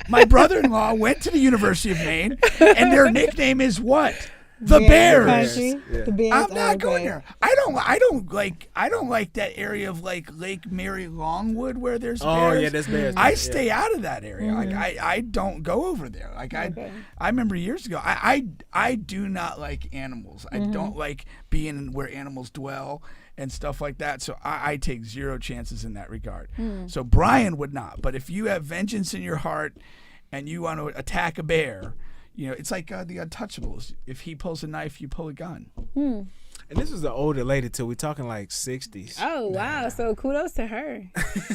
my brother-in-law went to the University of Maine, and their nickname is what? The Bears. The Bears. I'm not going there. I don't like that area of like Lake Mary Longwood where there's bears. Oh yeah, there's bears. I stay out of that area. Mm-hmm. Like I don't go over there. Like I remember years ago. I do not like animals. I don't like being where animals dwell and stuff like that. So I take zero chances in that regard. So Brian would not. But if you have vengeance in your heart and you want to attack a bear, it's like the Untouchables. If he pulls a knife, you pull a gun. And this was an older lady too. We talking like 60s. Oh wow! So kudos to her.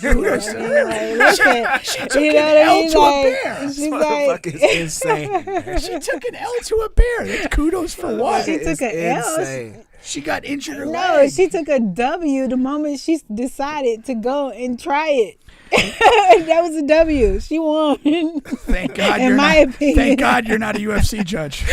Kudos to her. Like, look at, She took an L to a bear. She's This like, motherfucker is insane. Man. She took an L to a bear. That's kudos for what? She took an L. insane. She got injured her no, leg. she took a W the moment she decided to go and try it. That was a W. She won. Thank God In you're my not. opinion. Thank God you're not a UFC judge.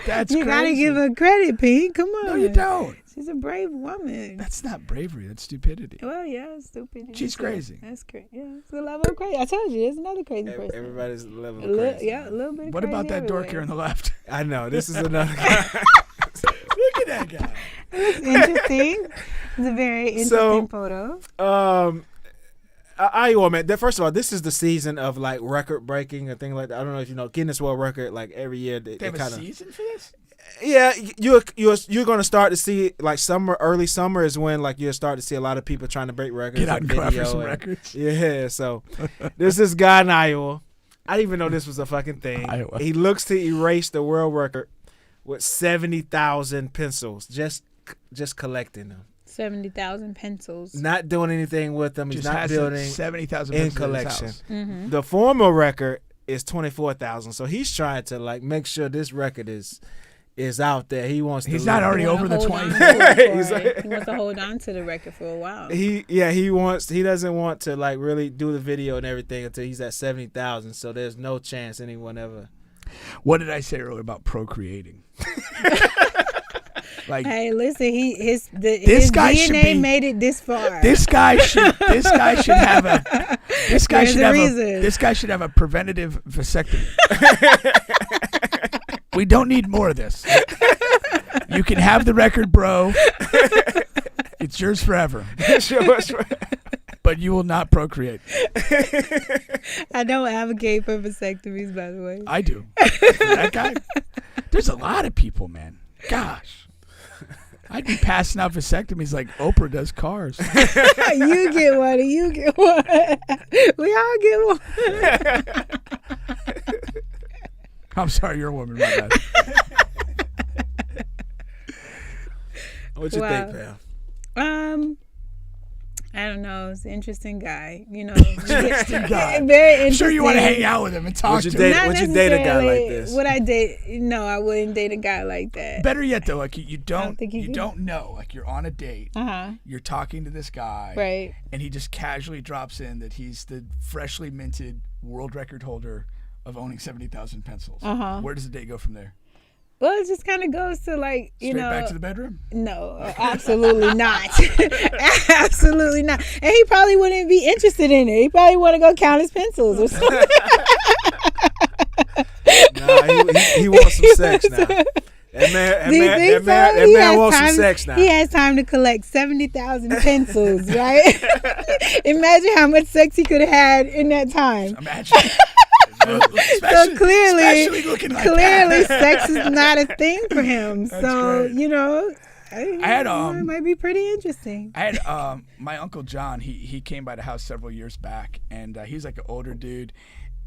That's You gotta crazy. give her credit, Pete. Come on. No, you don't. She's a brave woman. That's not bravery. That's stupidity. Well, yeah, stupid. She's crazy. That's crazy. Yeah, it's a level of crazy. I told you, it's another crazy person. Everybody's level A of little, crazy. yeah, a little bit. Of What crazy about that dork here everywhere. on the left? I know. This is another guy. Look at that guy. It's interesting. It's a very interesting photo. Iowa, man. First of all, this is the season of like record breaking and things like that. I don't know if you know Guinness World Record. Like every year, They they have a kind of. season for this? Yeah, you're gonna start to see like early summer is when like you'll start to see a lot of people trying to break records. Get out on and go after video some and- records. Yeah, so there's this guy in Iowa. I didn't even know this was a fucking thing. Iowa. He looks to erase the world record with 70,000 pencils, just collecting them, 70,000 pencils. not doing anything with them. He's Just not has building 70,000 in pencils in his collection. house. Mm-hmm. The former record is 24,000, so he's trying to like make sure this record is out there. He wants. He's to not live. already over the 20. He's like- He wants to hold on to the record for a while. He doesn't want to like really do the video and everything until he's at 70,000. So there's no chance anyone ever. What did I say earlier about procreating? Like Hey, listen, his guy should DNA be- made it this far. this guy should have a There's a reason. this guy should have a preventative vasectomy. We don't need more of this. You can have the record, bro. It's yours forever. But you will not procreate. I don't advocate for vasectomies, by the way. I do. For that guy. There's a lot of people, man. Gosh. I'd be passing out vasectomies like Oprah does cars. You get one, and you get one. We all get one. I'm sorry, you're a woman, my bad. What you Wow. think, pal? I don't know. It's an interesting guy. You know, Interesting guy. very interesting. I'm sure you want to hang out with him and talk Would you to date- him. Not would you date a guy like necessarily this? Would I date? No, I wouldn't date a guy like that. Better yet, though, like you don't think you could. don't know. Like you're on a date, you're talking to this guy, Right. and he just casually drops in that he's the freshly minted world record holder of owning 70,000 pencils. Where does the date go from there? Well, it just kind of goes to like, you Straight know. back to the bedroom? No, absolutely not. Absolutely not. And he probably wouldn't be interested in it. He probably want to go count his pencils or something. Nah, he wants some sex now. That Do you think so? man He has wants some time- sex now. He has time to collect 70,000 pencils, right? Imagine how much sex he could have had in that time. Imagine. So Especially clearly, looking like clearly, that. sex is not a thing for him. So great. you know, I had it might be pretty interesting. I had my Uncle John. He came by the house several years back, and he's like an older dude,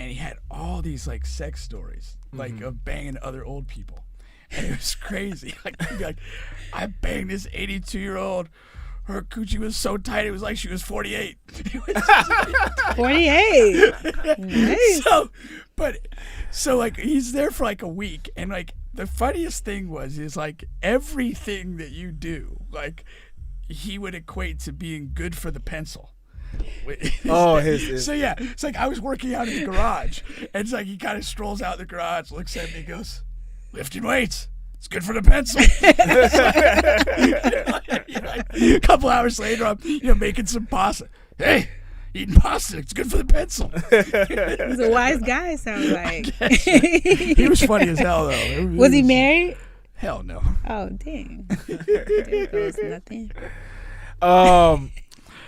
and he had all these like sex stories, like of banging other old people, and it was crazy. Like he'd be like, I banged this 82-year-old. Her coochie was so tight, it was like she was 48. 48. Nice. So like he's there for like a week, and like the funniest thing is like everything that you do, like he would equate to being good for the pencil. Oh, his. So yeah, it's like I was working out in the garage, and it's like he kind of strolls out the garage, looks at me, and goes, "Lifting weights. It's good for the pencil." A couple hours later, I'm making some pasta. Hey, eating pasta. It's good for the pencil. He's a wise guy, sounds like. He was funny as hell, though. Was he married? Hell no. Oh, dang. There goes nothing.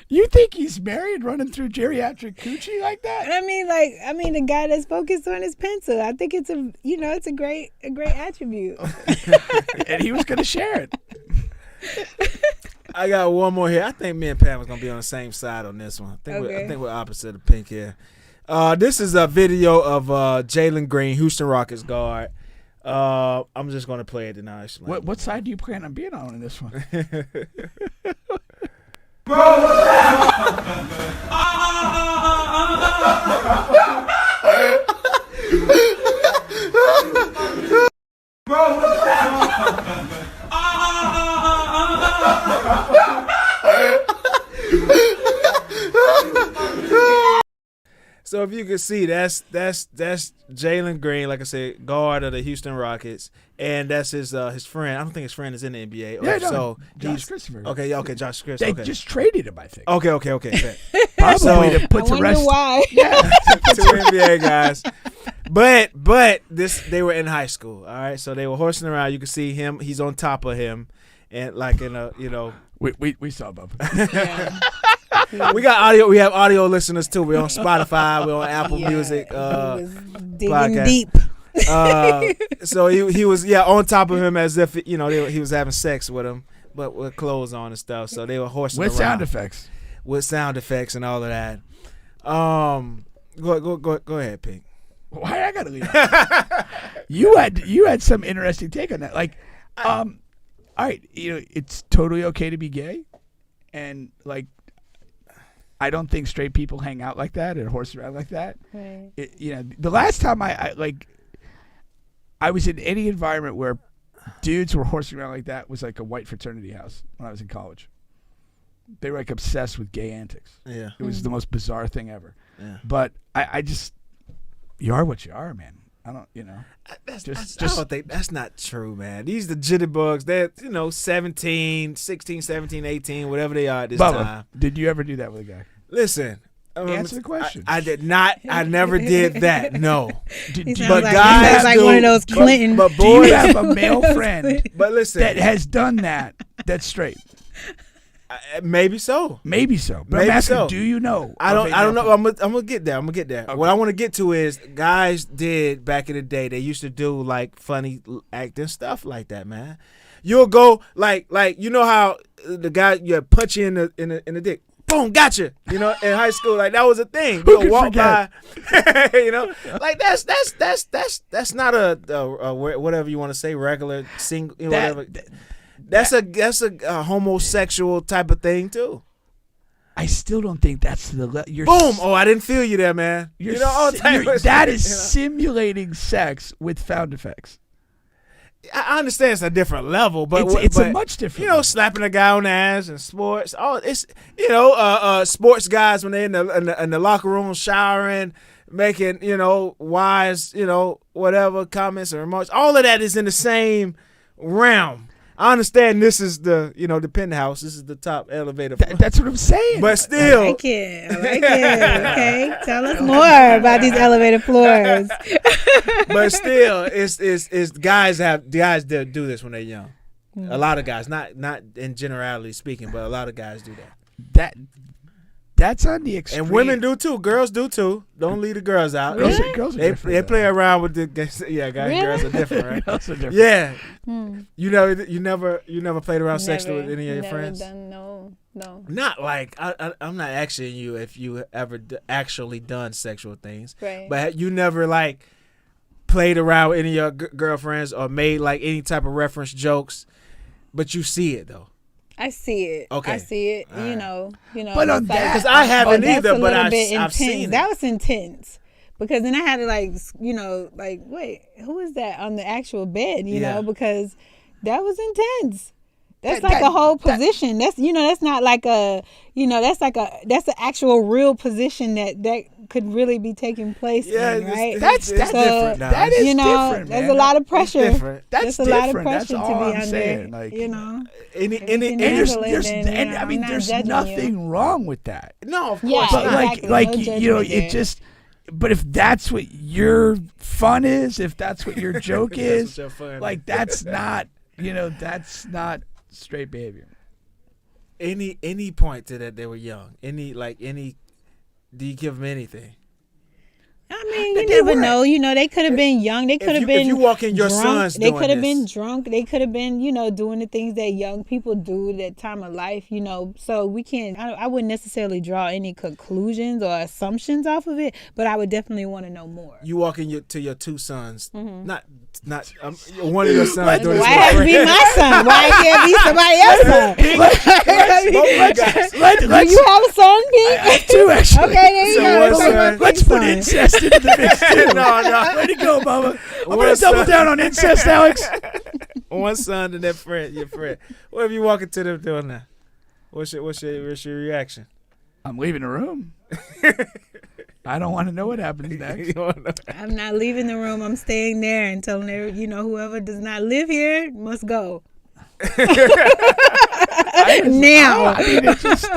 You think he's married, running through geriatric coochie like that? I mean, the guy that's focused on his pencil. I think it's a great attribute. And he was gonna share it. I got one more here. I think me and Pat was gonna be on the same side on this one. I think we're opposite of pink here. This is a video of Jalen Green, Houston Rockets guard. I'm just gonna play it and I'll explain. What side do you plan on being on in this one? So if you can see, that's Jalen Green, like I said, guard of the Houston Rockets, and that's his friend. I don't think his friend is in the NBA. Yeah, no, so Josh Christopher. Okay, Josh Christopher. They just traded him, I think. Okay. Probably to put I to wonder rest. why. Yeah. Two NBA guys. But they were in high school, all right? So they were horsing around. You can see him. He's on top of him, and like in a, We saw Bubba. Yeah. we got audio. We have audio listeners too. We're on Spotify. We're on Apple Music. He was digging podcast. deep. So he was on top of him as if he was having sex with him, but with clothes on and stuff. So they were horsing With around sound effects. with sound effects and all of that. Go ahead, Pink. Why I gotta leave? You had some interesting take on that. Like, all right, it's totally okay to be gay, and like, I don't think straight people hang out like that and horse around like that. Right. The last time I was in any environment where dudes were horsing around like that was like a white fraternity house when I was in college. They were like obsessed with gay antics. Yeah. It was the most bizarre thing ever. Yeah. But I just, you are what you are, man. I don't, I don't think that's not true, man. These the jitterbugs. They're 16, 17, 18, whatever they are at this Bubba, time. did you ever do that with a guy? Listen. Answer the question. I did not. I never did that. No. Did, Sounds but like, guys sounds like do, one of those Clinton. But do you boys, have a male friend but listen, that has done that that's straight? maybe so. Maybe so. But Maybe I'm asking, so. do you know? I don't know. I'm gonna get there. Okay. What I want to get to is guys did back in the day. They used to do like funny acting stuff like that, man. You'll go like how the guy punch you in the dick. Boom, gotcha. In high school, like that was a thing. You'll walk by, like that's not a whatever you want to say, regular single, whatever. That's a homosexual type of thing too. I still don't think that's the you're boom. Oh, I didn't feel you there, man. That is simulating sex with sound effects. I understand it's a different level, but it's a much different. Slapping a guy on the ass and sports. Oh, it's sports guys when they're in the locker room showering, making wise whatever comments or remarks. All of that is in the same realm. I understand this is the the penthouse. This is the top elevator. That's what I'm saying. But still, I like it. Okay, tell us more about these elevator floors. But still, it's guys that do this when they're young. A lot of guys, not in generality speaking, but a lot of guys do that. That's on the extreme. And women do too. Girls do too. Don't leave the girls out. Really? Girls are they different, play around with the guys. Yeah, guys and Really? girls are different, right? Girls are different. Yeah. You never played around sexually with any of your never friends? No. Not like I'm not asking you if you ever actually done sexual things, Right. but you never like played around with any of your girlfriends or made like any type of reference jokes, but you see it though. I see it. Okay. I see it. All right. But on that, because I haven't that's either, a but little bit I've intense. seen it. That was intense. Because then I had to wait, who is that on the actual bed? You know, because that was intense. That's like a whole position. That's that's not like a that's an actual real position that could really be taking place. Yeah, right. That's So, different. That is different, there's man. a lot of pressure. different. That's a lot of different. pressure That's to all be I'm under. saying. Like, nothing wrong with that. No, of Yeah, course But not. exactly. like No judgment it there. just. But if that's what your fun is, if that's what your joke That's is, what your fun like that's not that's not straight behavior. Any point to that they were young. Do you give them anything? I mean, you never know. You know, they could have been young. They could have been. If you walk in your drunk. son's They doing could have been this. drunk. They could have been, you know, doing the things that young people do at that time of life. You know, so we can't. I wouldn't necessarily draw any conclusions or assumptions off of it, but I would definitely want to know more. You walk in to your two sons, not one of your sons. doing Why this have to with be my son? Why can't be somebody else's son? Do you have a son, Pete? I have two, actually. Okay, there you So go. what's son? Let's put incest into the mix, too. No. Way to go, Bubba. I'm going What's to double up? down on incest, Alex. One son and that friend, your friend. What if you walk into them doing that? What's your reaction? I'm leaving the room. I don't want to know what happens next. You don't know. I'm not leaving the room. I'm staying there and telling whoever does not live here must go. Now. I mean, it's just,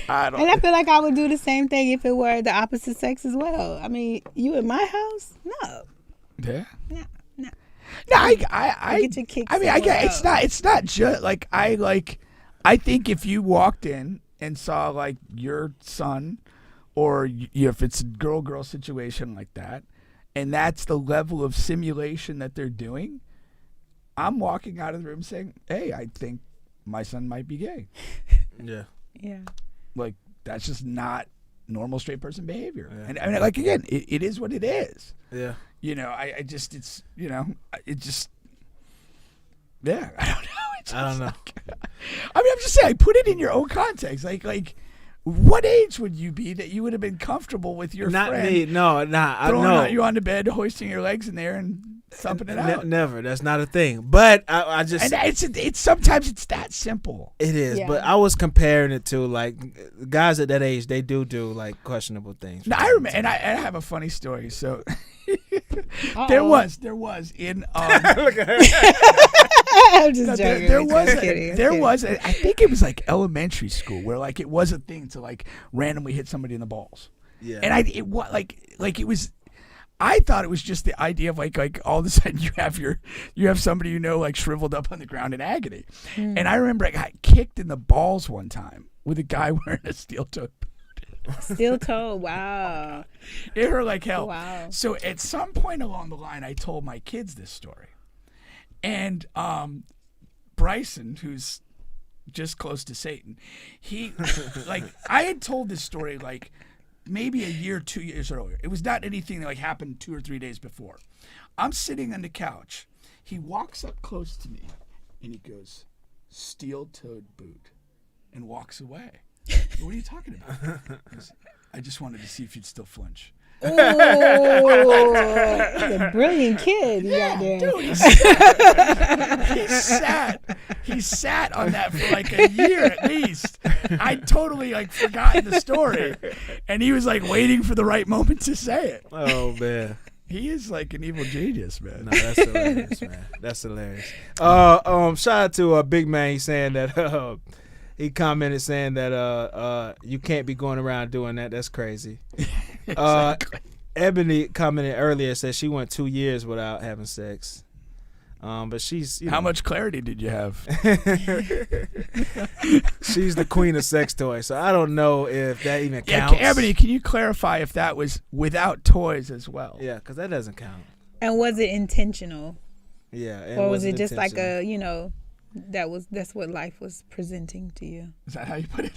I don't And I feel like I would do the same thing if it were the opposite sex as well. I mean, you in my house? No. Yeah. No. No, I get your kicks I mean, I somewhere get else. it's not just like I think if you walked in and saw like your son, or if it's a girl situation like that, and that's the level of simulation that they're doing, I'm walking out of the room saying, "Hey, I think my son might be gay." Yeah. Yeah. Like that's just not normal straight person behavior. Yeah. And I mean, like again, it is what it is. Yeah. You know, I just it's you know it just yeah I don't know. I don't know. Like, I mean, I'm just saying, put it in your own context. Like, what age would you be that you would have been comfortable with your Not friend? me. No, I throwing know. you on the bed, hoisting your legs in there, and thumping it out. Never. That's not a thing. But I just. And it's sometimes it's that simple. It is, Yeah. but I was comparing it to like guys at that age. They do like questionable things. Now, I remember, and I have a funny story. So there was in Look at her. I'm just joking. there was I think it was like elementary school where like it was a thing to like randomly hit somebody in the balls. Yeah. And it was like it was. I thought it was just the idea of like all of a sudden you have somebody you know like shriveled up on the ground in agony. And I remember I got kicked in the balls one time with a guy wearing a steel-toed boot. Steel toe. Wow. It hurt like hell. Wow. So at some point along the line, I told my kids this story, and Bryson, who's just close to Satan, he like I had told this story like maybe a year, 2 years earlier. It was not anything that like happened 2 or 3 days before. I'm sitting on the couch. He walks up close to me, and he goes, "Steel-toed boot," and walks away. What are you talking about? He goes, I just wanted to see if you'd still flinch. Oh, he's a brilliant kid you got there. Dude, he sat on that for like a year at least. I'd totally like forgotten the story, and he was like waiting for the right moment to say it. Oh man. He is like an evil genius, man. No, that's hilarious, man. That's hilarious. Shout out to Big Man. He's saying that he commented saying that you can't be going around doing that. That's crazy. Exactly. Ebony commented earlier, said she went 2 years without having sex. But she's How much clarity did you have? she's the queen of sex toys, so I don't know if that even Yeah, counts. Ebony, can you clarify if that was without toys as well? Yeah, because that doesn't count. And was it intentional? Yeah, and Or was it just like intentional. that's what life was presenting to you? Is that how you put it?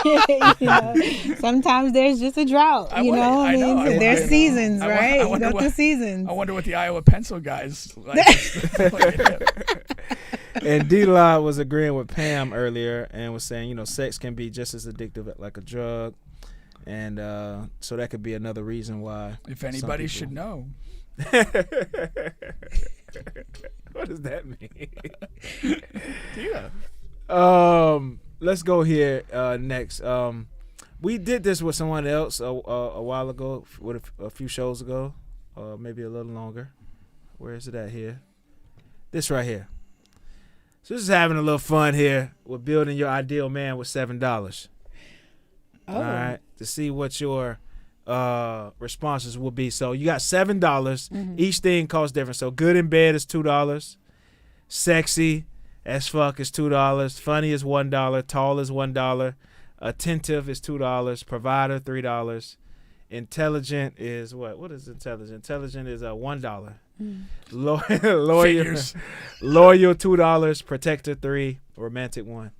You know, sometimes there's just a drought. I know. There's seasons, I right? You wonder go through seasons. I wonder what the Iowa pencil guys like. And D-Law was agreeing with Pam earlier and was saying, sex can be just as addictive like a drug. And so that could be another reason why. If anybody should know. What does that mean? Yeah. Let's go here next. We did this with someone else a while ago, with a few shows ago, maybe a little longer. Where is it at here? This right here. So this is having a little fun here with building your ideal man with $7. Oh. All right, to see what your responses will be. So you got $7. Mm-hmm. Each thing costs different. So good in bed is $2. Sexy as fuck is $2. Funny is $1. Tall is $1. Attentive is $2. Provider $3. Intelligent is what? What is intelligent? Intelligent is $1. Mm. Loyal Figures. loyal $2. Protector $3. Romantic $1. All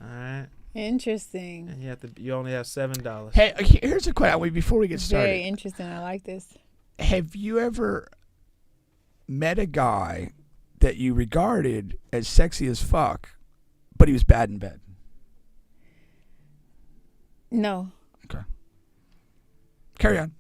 right. Interesting. And you only have $7. Hey, here's a question before we get started. Very interesting. I like this. Have you ever met a guy that you regarded as sexy as fuck, but he was bad in bed? No. Okay. Carry on.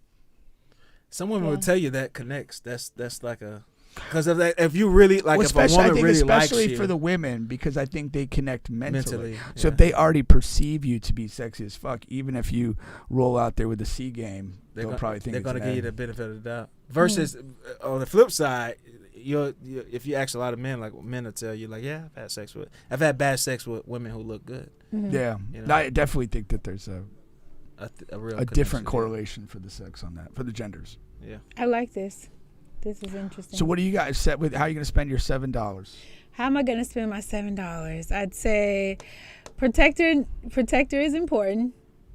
Some women would tell you that connects. That's like a, because of that. If you really like, Well, if a woman I think really especially likes you, for the women, because I think they connect mentally. So yeah. if they already perceive you to be sexy as fuck, even if you roll out there with the C game, they'll probably think they're it's going to an give you ad. the benefit of the doubt. Versus on the flip side, if you ask a lot of men, like men will tell you, like, yeah, I've had bad sex with women who look good. Mm-hmm. Yeah, You know? I definitely think that there's a real different connection, correlation for the sex on that, for the genders. Yeah. I like this. This is interesting. So what do you guys set with? How are you going to spend your $7? How am I going to spend my $7? I'd say protector is important.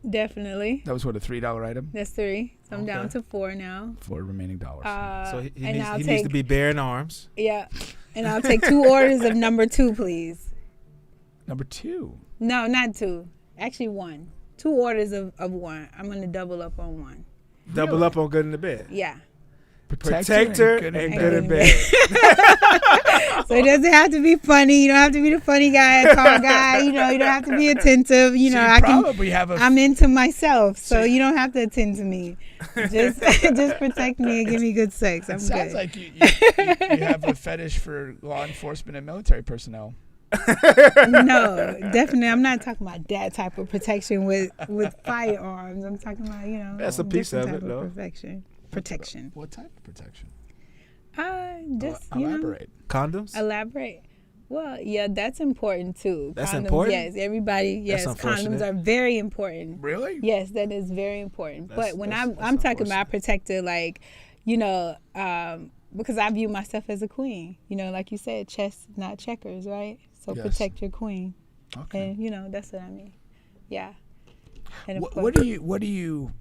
Definitely. That was what, a $3 item? That's 3. So I'm down Okay. to 4 now. 4 remaining dollars. So he and needs to be bare in arms. Yeah. And I'll take 2 orders of number 2, please. Number 2. No, not 2. Actually 1. 2 orders of 1. I'm going to double up on 1. Double up on good in the bed. Yeah. Protector and good in bed. So it doesn't have to be funny. You don't have to be the funny guy, a tall guy. You don't have to be attentive. I'm into myself, so you don't have to attend to me. Just protect me and give me good sex. I'm Sounds good. like you have a fetish for law enforcement and military personnel. No, definitely. I'm not talking about that type of protection with firearms. I'm talking about, That's a piece of different it, type though. Protection. What type of protection? Just Elaborate. Condoms? Elaborate. Well, yeah, that's important too. That's condoms, important? Yes, everybody. Yes, That's condoms unfortunate. are very important. Really? Yes, that is very important. That's- But when that's I'm talking unfortunate. about protector, like, because I view myself as a queen. Like you said, chess, not checkers, right? So Yes. protect your queen. Okay. And that's what I mean. Yeah. And of What course- do you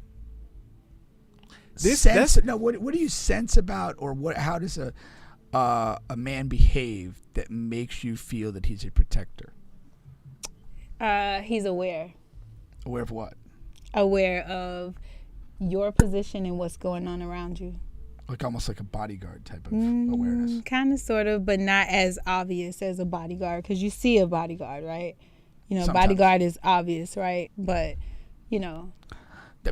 This- sense? that's- No, what do you sense about, or how does a man behave that makes you feel that he's a protector? He's aware. Aware of what? Aware of your position and what's going on around you. Like almost like a bodyguard type of awareness. Kind of, sort of, but not as obvious as a bodyguard, because you see a bodyguard, right? Sometimes. Bodyguard is obvious, right? But, I mean,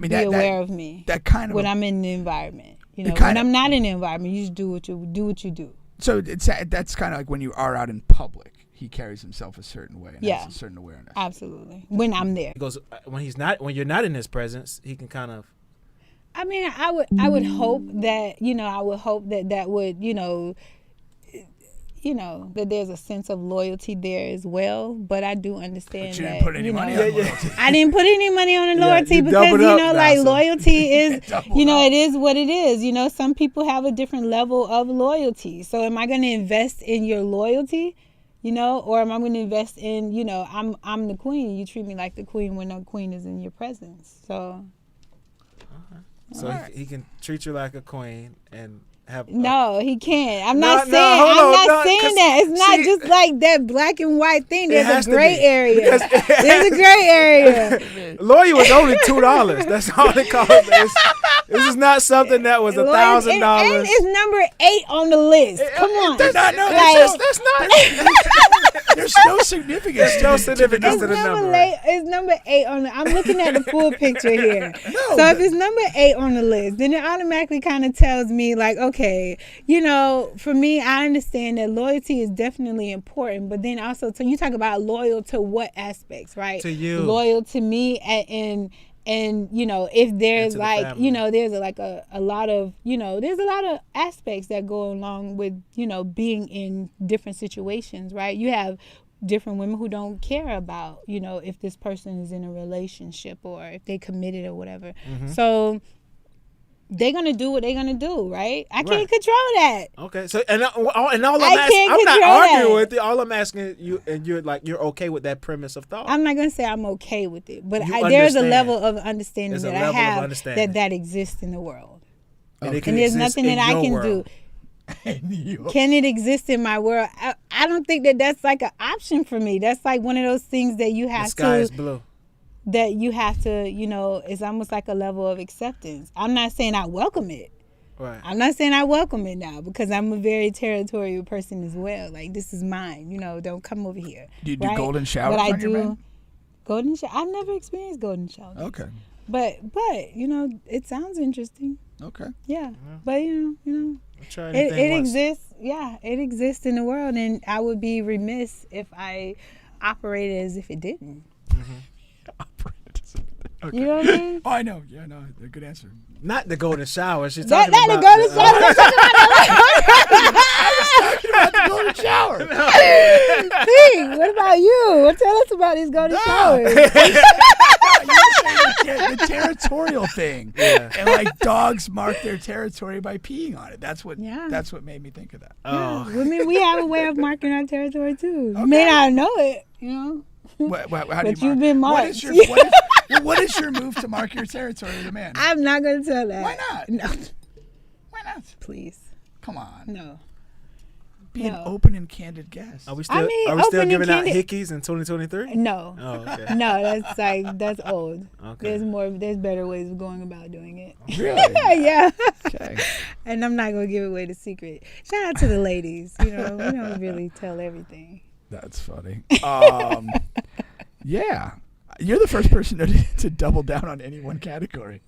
be that aware of me that kind of when I'm in the environment. kind When of- I'm not in the environment, you just do what you do. So that's kind of like when you are out in public, he carries himself a certain way and Yeah. has a certain awareness. Absolutely. When I'm there. He goes, when you're not in his presence, he can kind of. I mean, I would hope that, that would, that there's a sense of loyalty there as well. But I do understand But you that. didn't put any money on loyalty. I didn't put any money on the loyalty you because, doubled up now, so- loyalty is, Doubled it is what it is. Some people have a different level of loyalty. So am I going to invest in your loyalty, or am I going to invest in, I'm the queen. You treat me like the queen when the queen is in your presence. So. So he can treat you like a queen and have. No, he can't. I'm No, not no, saying. hold I'm on, not no, saying 'cause that. It's not see- just like that black and white thing. It has There's a to gray be. area. Because- There's a gray area. Lawyer was only $2. That's all it cost. This is not something that was And $1,000. it's number 8 on the list. Come on. That's not. No, Like- That's not. There's no significance. There's no to the significance It's to the number, number. it's number 8 on the. I'm looking at the full picture here. No, So if it's number 8 on the list, then it automatically kind of tells me like, okay, for me, I understand that loyalty is definitely important, but then also, so you talk about loyal to what aspects, right? To you. Loyal to me, and if there's to the like, family. there's a lot of, there's a lot of aspects that go along with, being in different situations, right? You have different women who don't care about, if this person is in a relationship or if they committed or whatever. Mm-hmm. So they're gonna do what they're gonna do, right? I can't control that. Okay, so and all I'm not control arguing that. with you. All I'm asking you, and you're okay with that premise of thought. I'm not gonna say I'm okay with it, but You there's a understand. level of understanding There's a that I level of have understanding. that exists in the world, And, it can and there's exist nothing in that I your can world. do. Can it exist in my world? I don't think that's like an option for me. That's like one of those things that you have The sky to. is blue. That you have to, it's almost like a level of acceptance. I'm not saying I welcome it. Right. I'm not saying I welcome it now because I'm a very territorial person as well. Like, this is mine, don't come over here. Do you do right? golden showers But I on your men? golden shower. I've never experienced golden showers. Okay. But it sounds interesting. Okay. Yeah. But Try anything it once. exists. Yeah, it exists in the world, and I would be remiss if I operated as if it didn't. Okay. You know what I mean? Oh, I know. Yeah, no, a good answer. Not the golden shower. She's That talking not about the golden shower. Let's talk about The golden shower. Pete, what about you? Tell us about these golden showers. The territorial thing. Yeah. And like dogs mark their territory by peeing on it. That's what made me think of that. Yeah. I mean, we have a way of marking our territory too. You may not know it, How do but you you've been What marked. what is your move to mark your territory with a man? I'm not going to tell that. Why not? No. Why not? Please. Come on. No. Be an open and candid guest. Are we still, open and giving out candid- hickeys in 2023? No. Oh, okay. No, that's old. Okay. There's better ways of going about doing it. Really? Yeah. Okay. And I'm not going to give away the secret. Shout out to the ladies. We don't really tell everything. That's funny. Yeah. You're the first person to double down on any one category.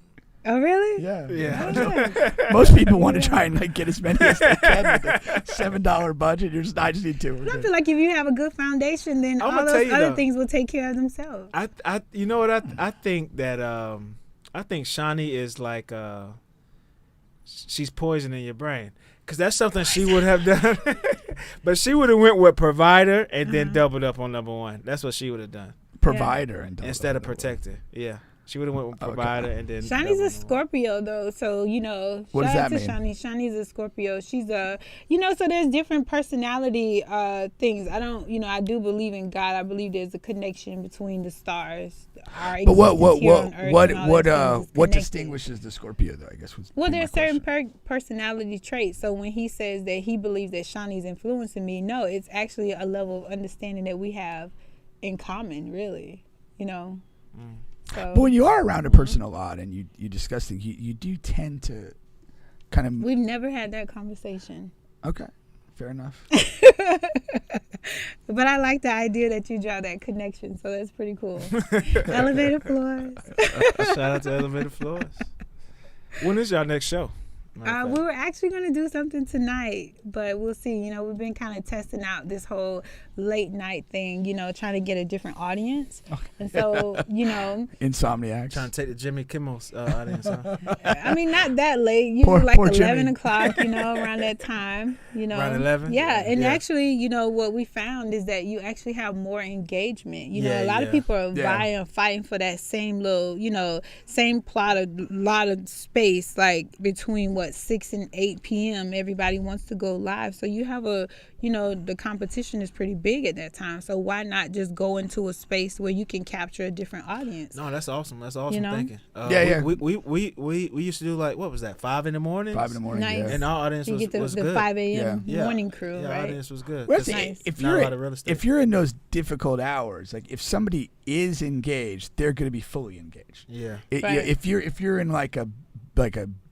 Oh, really? Yeah. Yeah. Most people want to try and get as many as they can with a $7 budget. I just need two. We're I good. feel like if you have a good foundation, then I'ma all tell those you other though. things will take care of themselves. You know what I think that I think Shawnee is like she's poisoning your brain because that's something she would have done, but she would have went with provider and then doubled up on number one. That's what she would have done Provider and instead of protector. Yeah, she would have went with provider and then. Shawnee's doubled a on Scorpio though, so What does shout out that to mean? Shawnee. Shawnee's a Scorpio. She's a so there's different personality things. I do believe in God. I believe there's a connection between the stars. Our But existence here on Earth and all that things is what connected. distinguishes the Scorpio though? I guess was Well, my there's certain question. personality traits. So when he says that he believes that Shawnee's influencing me, no, it's actually a level of understanding that we have in common, really. So But when you are around a person a lot and you discuss things, you do tend to kind of. we've never had that conversation. Okay, fair enough. But I like the idea that you draw that connection, so that's pretty cool. Elevator floors. Shout out to Elevator Floors. When is y'all next show? We were actually going to do something tonight, but we'll see. We've been kind of testing out this whole late night thing, trying to get a different audience. And so, Insomniacs. Trying to take the Jimmy Kimmel's audience. Huh? I mean, not that late. Usually like poor 11 Jimmy. o'clock, around that time. Around 11? Yeah, and Yeah. actually, what we found is that you actually have more engagement. Yeah, A lot of people are Yeah. fighting for that same little, same lot of space, like between 6 and 8 p.m. Everybody wants to go live. So you have the competition is pretty big at that time. So why not just go into a space where you can capture a different audience? No, that's awesome. That's awesome thinking. Yeah. We used to do what was that? 5 in the morning. 5 in the morning. Nice. Yeah. And our audience You was, get the was good. 5 a.m. Yeah. morning crew, Yeah, our right? audience was good. Well, 'Cause Nice. if not a you're lot of real estate. if you're in those difficult hours, like if somebody is engaged, they're going to be fully engaged. Yeah. Right. If you're in like a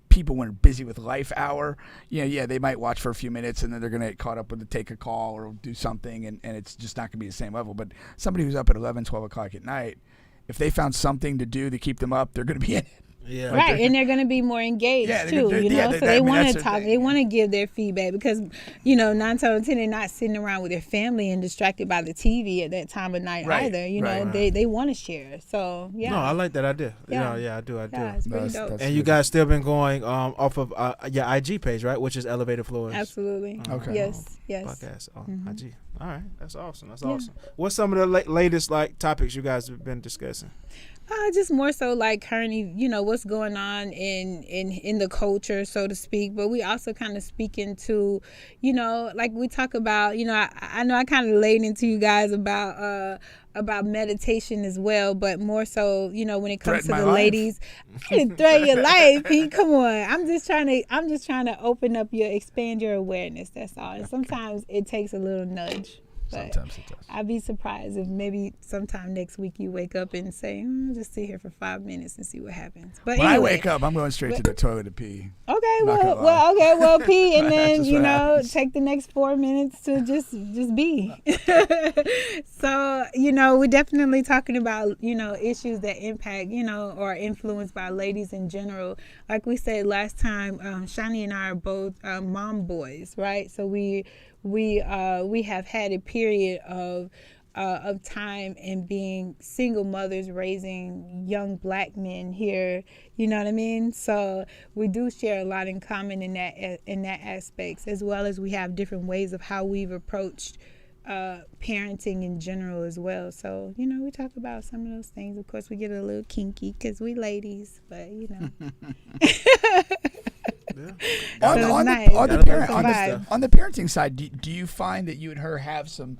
people when are busy with life hour, they might watch for a few minutes and then they're gonna get caught up with the take a call or do something and it's just not gonna be the same level. But somebody who's up at 11, 12 o'clock at night, if they found something to do to keep them up, they're gonna be in it. Yeah. Right, and they're going to be more engaged Yeah, too, they're- so they want that's to their talk, thing, they want to give their feedback because, 9 times out of 10 they're not sitting around with their family and distracted by the TV at that time of night Right, either, right. they want to share, so yeah. No, I like that idea. Yeah. Yeah, I do. Yeah, it's pretty dope. That's And you good. guys still been going off of your IG page, right? Which is Elevator Floors. Absolutely. Okay. Yes. Podcast on IG. All right, that's awesome. That's awesome. What's some of the latest topics you guys have been discussing? Just more so like currently, what's going on in the culture, so to speak. But we also kind of speak into, like we talk about, I know I kind of laid into you guys about meditation as well, but more so, when it comes to the ladies, I didn't threaten your life. Come on, I'm just trying to expand your awareness. That's all. And sometimes it takes a little nudge. Sometimes it does. I'd be surprised if maybe sometime next week you wake up and say, just sit here for 5 minutes and see what happens. But when anyway, I wake up, I'm going straight to the toilet to pee. Okay, well, pee and then take the next 4 minutes to just be. So we're definitely talking about issues that impact or are influenced by ladies in general. Like we said last time, Shani and I are both mom boys, right? So we have had a period of time and being single mothers raising young black men here, you know what I mean? So we do share a lot in common in that aspects, as well as we have different ways of how we've approached parenting in general as well. So we talk about some of those things. Of course, we get a little kinky because we ladies, but On the parenting side, do you find that you and her have some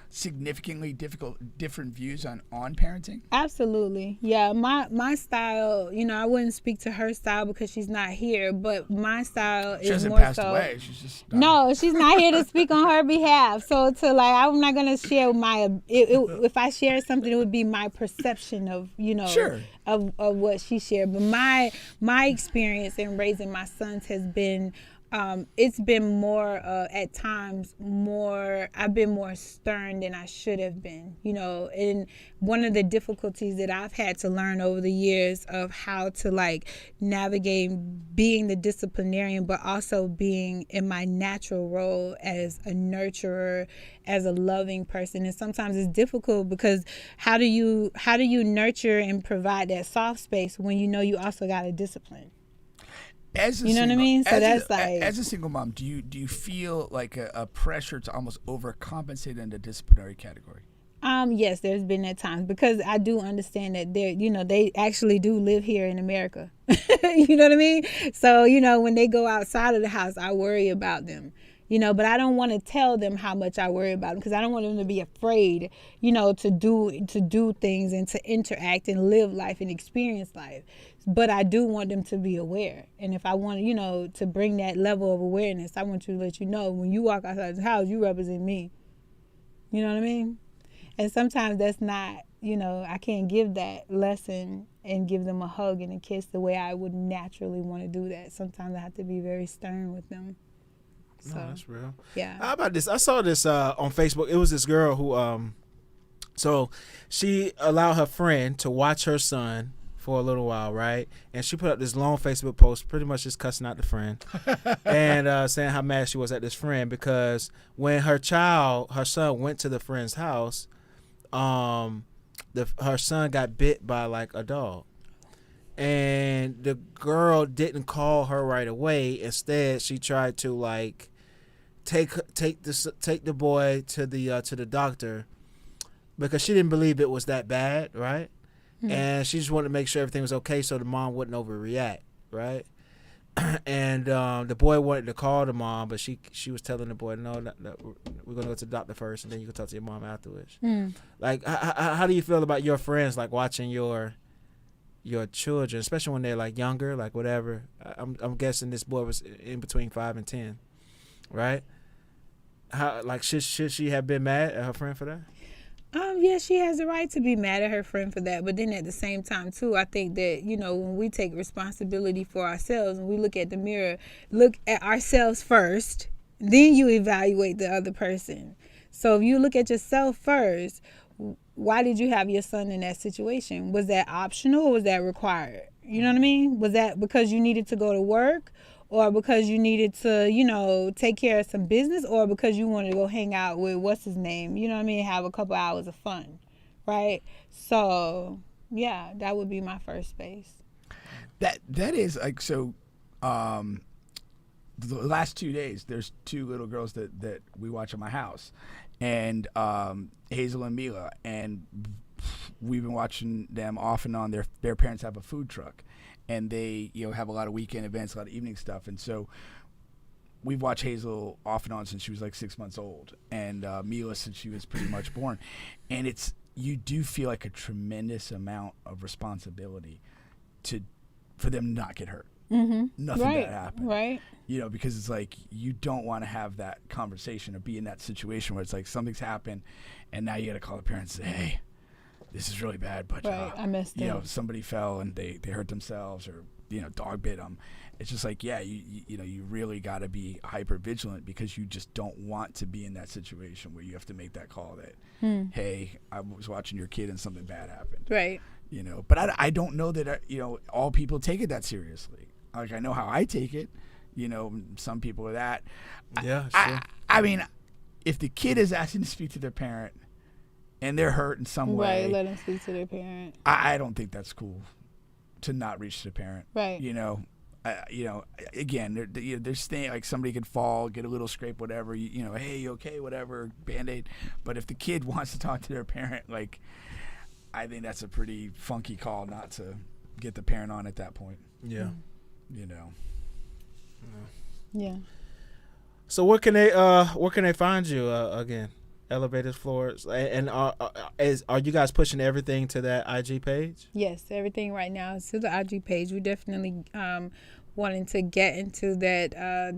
significantly different views on parenting? Absolutely. Yeah, my style, I wouldn't speak to her style because she's not here, but my style is more passed so away. She's just no, she's not here to speak on her behalf. So I'm not going to share if I share something, it would be my perception of, sure, of what she shared. But my experience in raising my sons has been it's been more at times I've been more stern than I should have been, and one of the difficulties that I've had to learn over the years of how to navigate being the disciplinarian, but also being in my natural role as a nurturer, as a loving person. And sometimes it's difficult because how do you nurture and provide that soft space when you also got to discipline? As a single mom, do you feel like a pressure to almost overcompensate in the disciplinary category? Yes, there's been at times, because I do understand that they actually do live here in America. You know what I mean? So, when they go outside of the house, I worry about them. But I don't want to tell them how much I worry about them, because I don't want them to be afraid, to do things and to interact and live life and experience life. But I do want them to be aware. And if I want, to bring that level of awareness, I want to let you know when you walk outside the house, you represent me. You know what I mean? And sometimes that's not, I can't give that lesson and give them a hug and a kiss the way I would naturally want to do that. Sometimes I have to be very stern with them. So, no, that's real. Yeah. How about this? I saw this on Facebook. It was this girl who, so she allowed her friend to watch her son for a little while, right? And she put up this long Facebook post, pretty much just cussing out the friend and saying how mad she was at this friend because when her son went to the friend's house, her son got bit by a dog. And the girl didn't call her right away. Instead, she tried to take the boy to the doctor because she didn't believe it was that bad, right? Mm-hmm. And she just wanted to make sure everything was okay so the mom wouldn't overreact, right? And the boy wanted to call the mom, but she was telling the boy, no, we're gonna go to the doctor first, and then you can talk to your mom afterwards. Mm. How do you feel about your friends watching your children, especially when they're younger, whatever? I'm guessing this boy was in between 5 and 10, right? How should she have been mad at her friend for that? Yeah, she has the right to be mad at her friend for that. But then at the same time, too, I think that, when we take responsibility for ourselves and we look at the mirror, look at ourselves first, then you evaluate the other person. So if you look at yourself first, why did you have your son in that situation? Was that optional or was that required? You know what I mean? Was that because you needed to go to work? Or because you needed to, take care of some business, or because you wanted to go hang out with what's his name, you know what I mean, have a couple hours of fun, right? So, yeah, that would be my first space. That is so. The last 2 days, there's 2 little girls that we watch at my house, and Hazel and Mila, and we've been watching them off and on. Their parents have a food truck, and they have a lot of weekend events, a lot of evening stuff, and so we've watched Hazel off and on since she was like 6 months old, and Mila since she was pretty much born, and you do feel like a tremendous amount of responsibility for them to not get hurt. Mm-hmm. Nothing bad happen. Right. Because it's like you don't want to have that conversation or be in that situation where it's like something's happened and now you got to call the parents and say, hey, this is really bad, but I missed it. Somebody fell and they hurt themselves or dog bit them. It's just like, yeah, you really got to be hyper vigilant because you just don't want to be in that situation where you have to make that call that, hey, I was watching your kid and something bad happened. Right. But I don't know that all people take it that seriously. Like I know how I take it. Some people are that. Yeah, sure. I mean, if the kid is asking to speak to their parent and they're hurt in some way, right, let them speak to their parent. I don't think that's cool to not reach the parent. Right. Again, they're staying like somebody could fall, get a little scrape, whatever. Hey, you okay, whatever, Band-Aid. But if the kid wants to talk to their parent, like, I think that's a pretty funky call not to get the parent on at that point. Yeah. Yeah. So where can they find you again? Elevated Floors, and are you guys pushing everything to that IG page? Yes, everything right now is to the IG page. We definitely wanting to get into that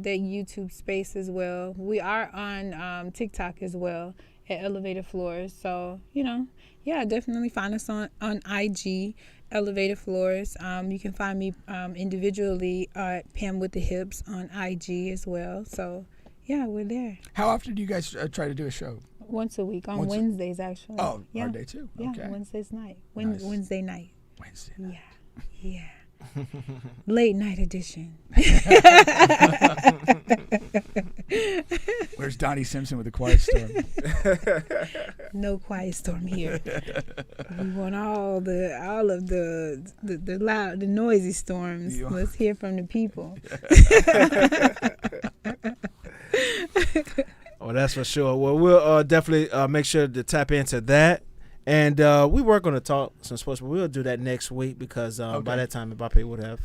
YouTube space as well. We are on TikTok as well at Elevated Floors. So definitely find us on IG. Elevated Floors. You can find me individually at Pam with the Hips on IG as well. So, yeah, we're there. How often do you guys try to do a show? Once a week on Wednesdays, actually. Oh, yeah. our day too. Yeah, Okay. Wednesdays night. Nice. Wednesday night. Wednesday night. Yeah. Late night edition. Where's Donnie Simpson with the Quiet Storm? No Quiet Storm here. We want all of the loud, the noisy storms. Let's hear from the people. Oh, that's for sure. Well, we'll definitely make sure to tap into that. And we were going to talk some sports, but we'll do that next week because by that time, Mbappe would have,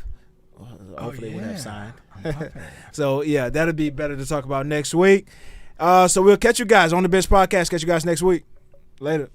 hopefully, would have signed. So, yeah, that'll be better to talk about next week. So we'll catch you guys on the Bench Podcast. Catch you guys next week. Later.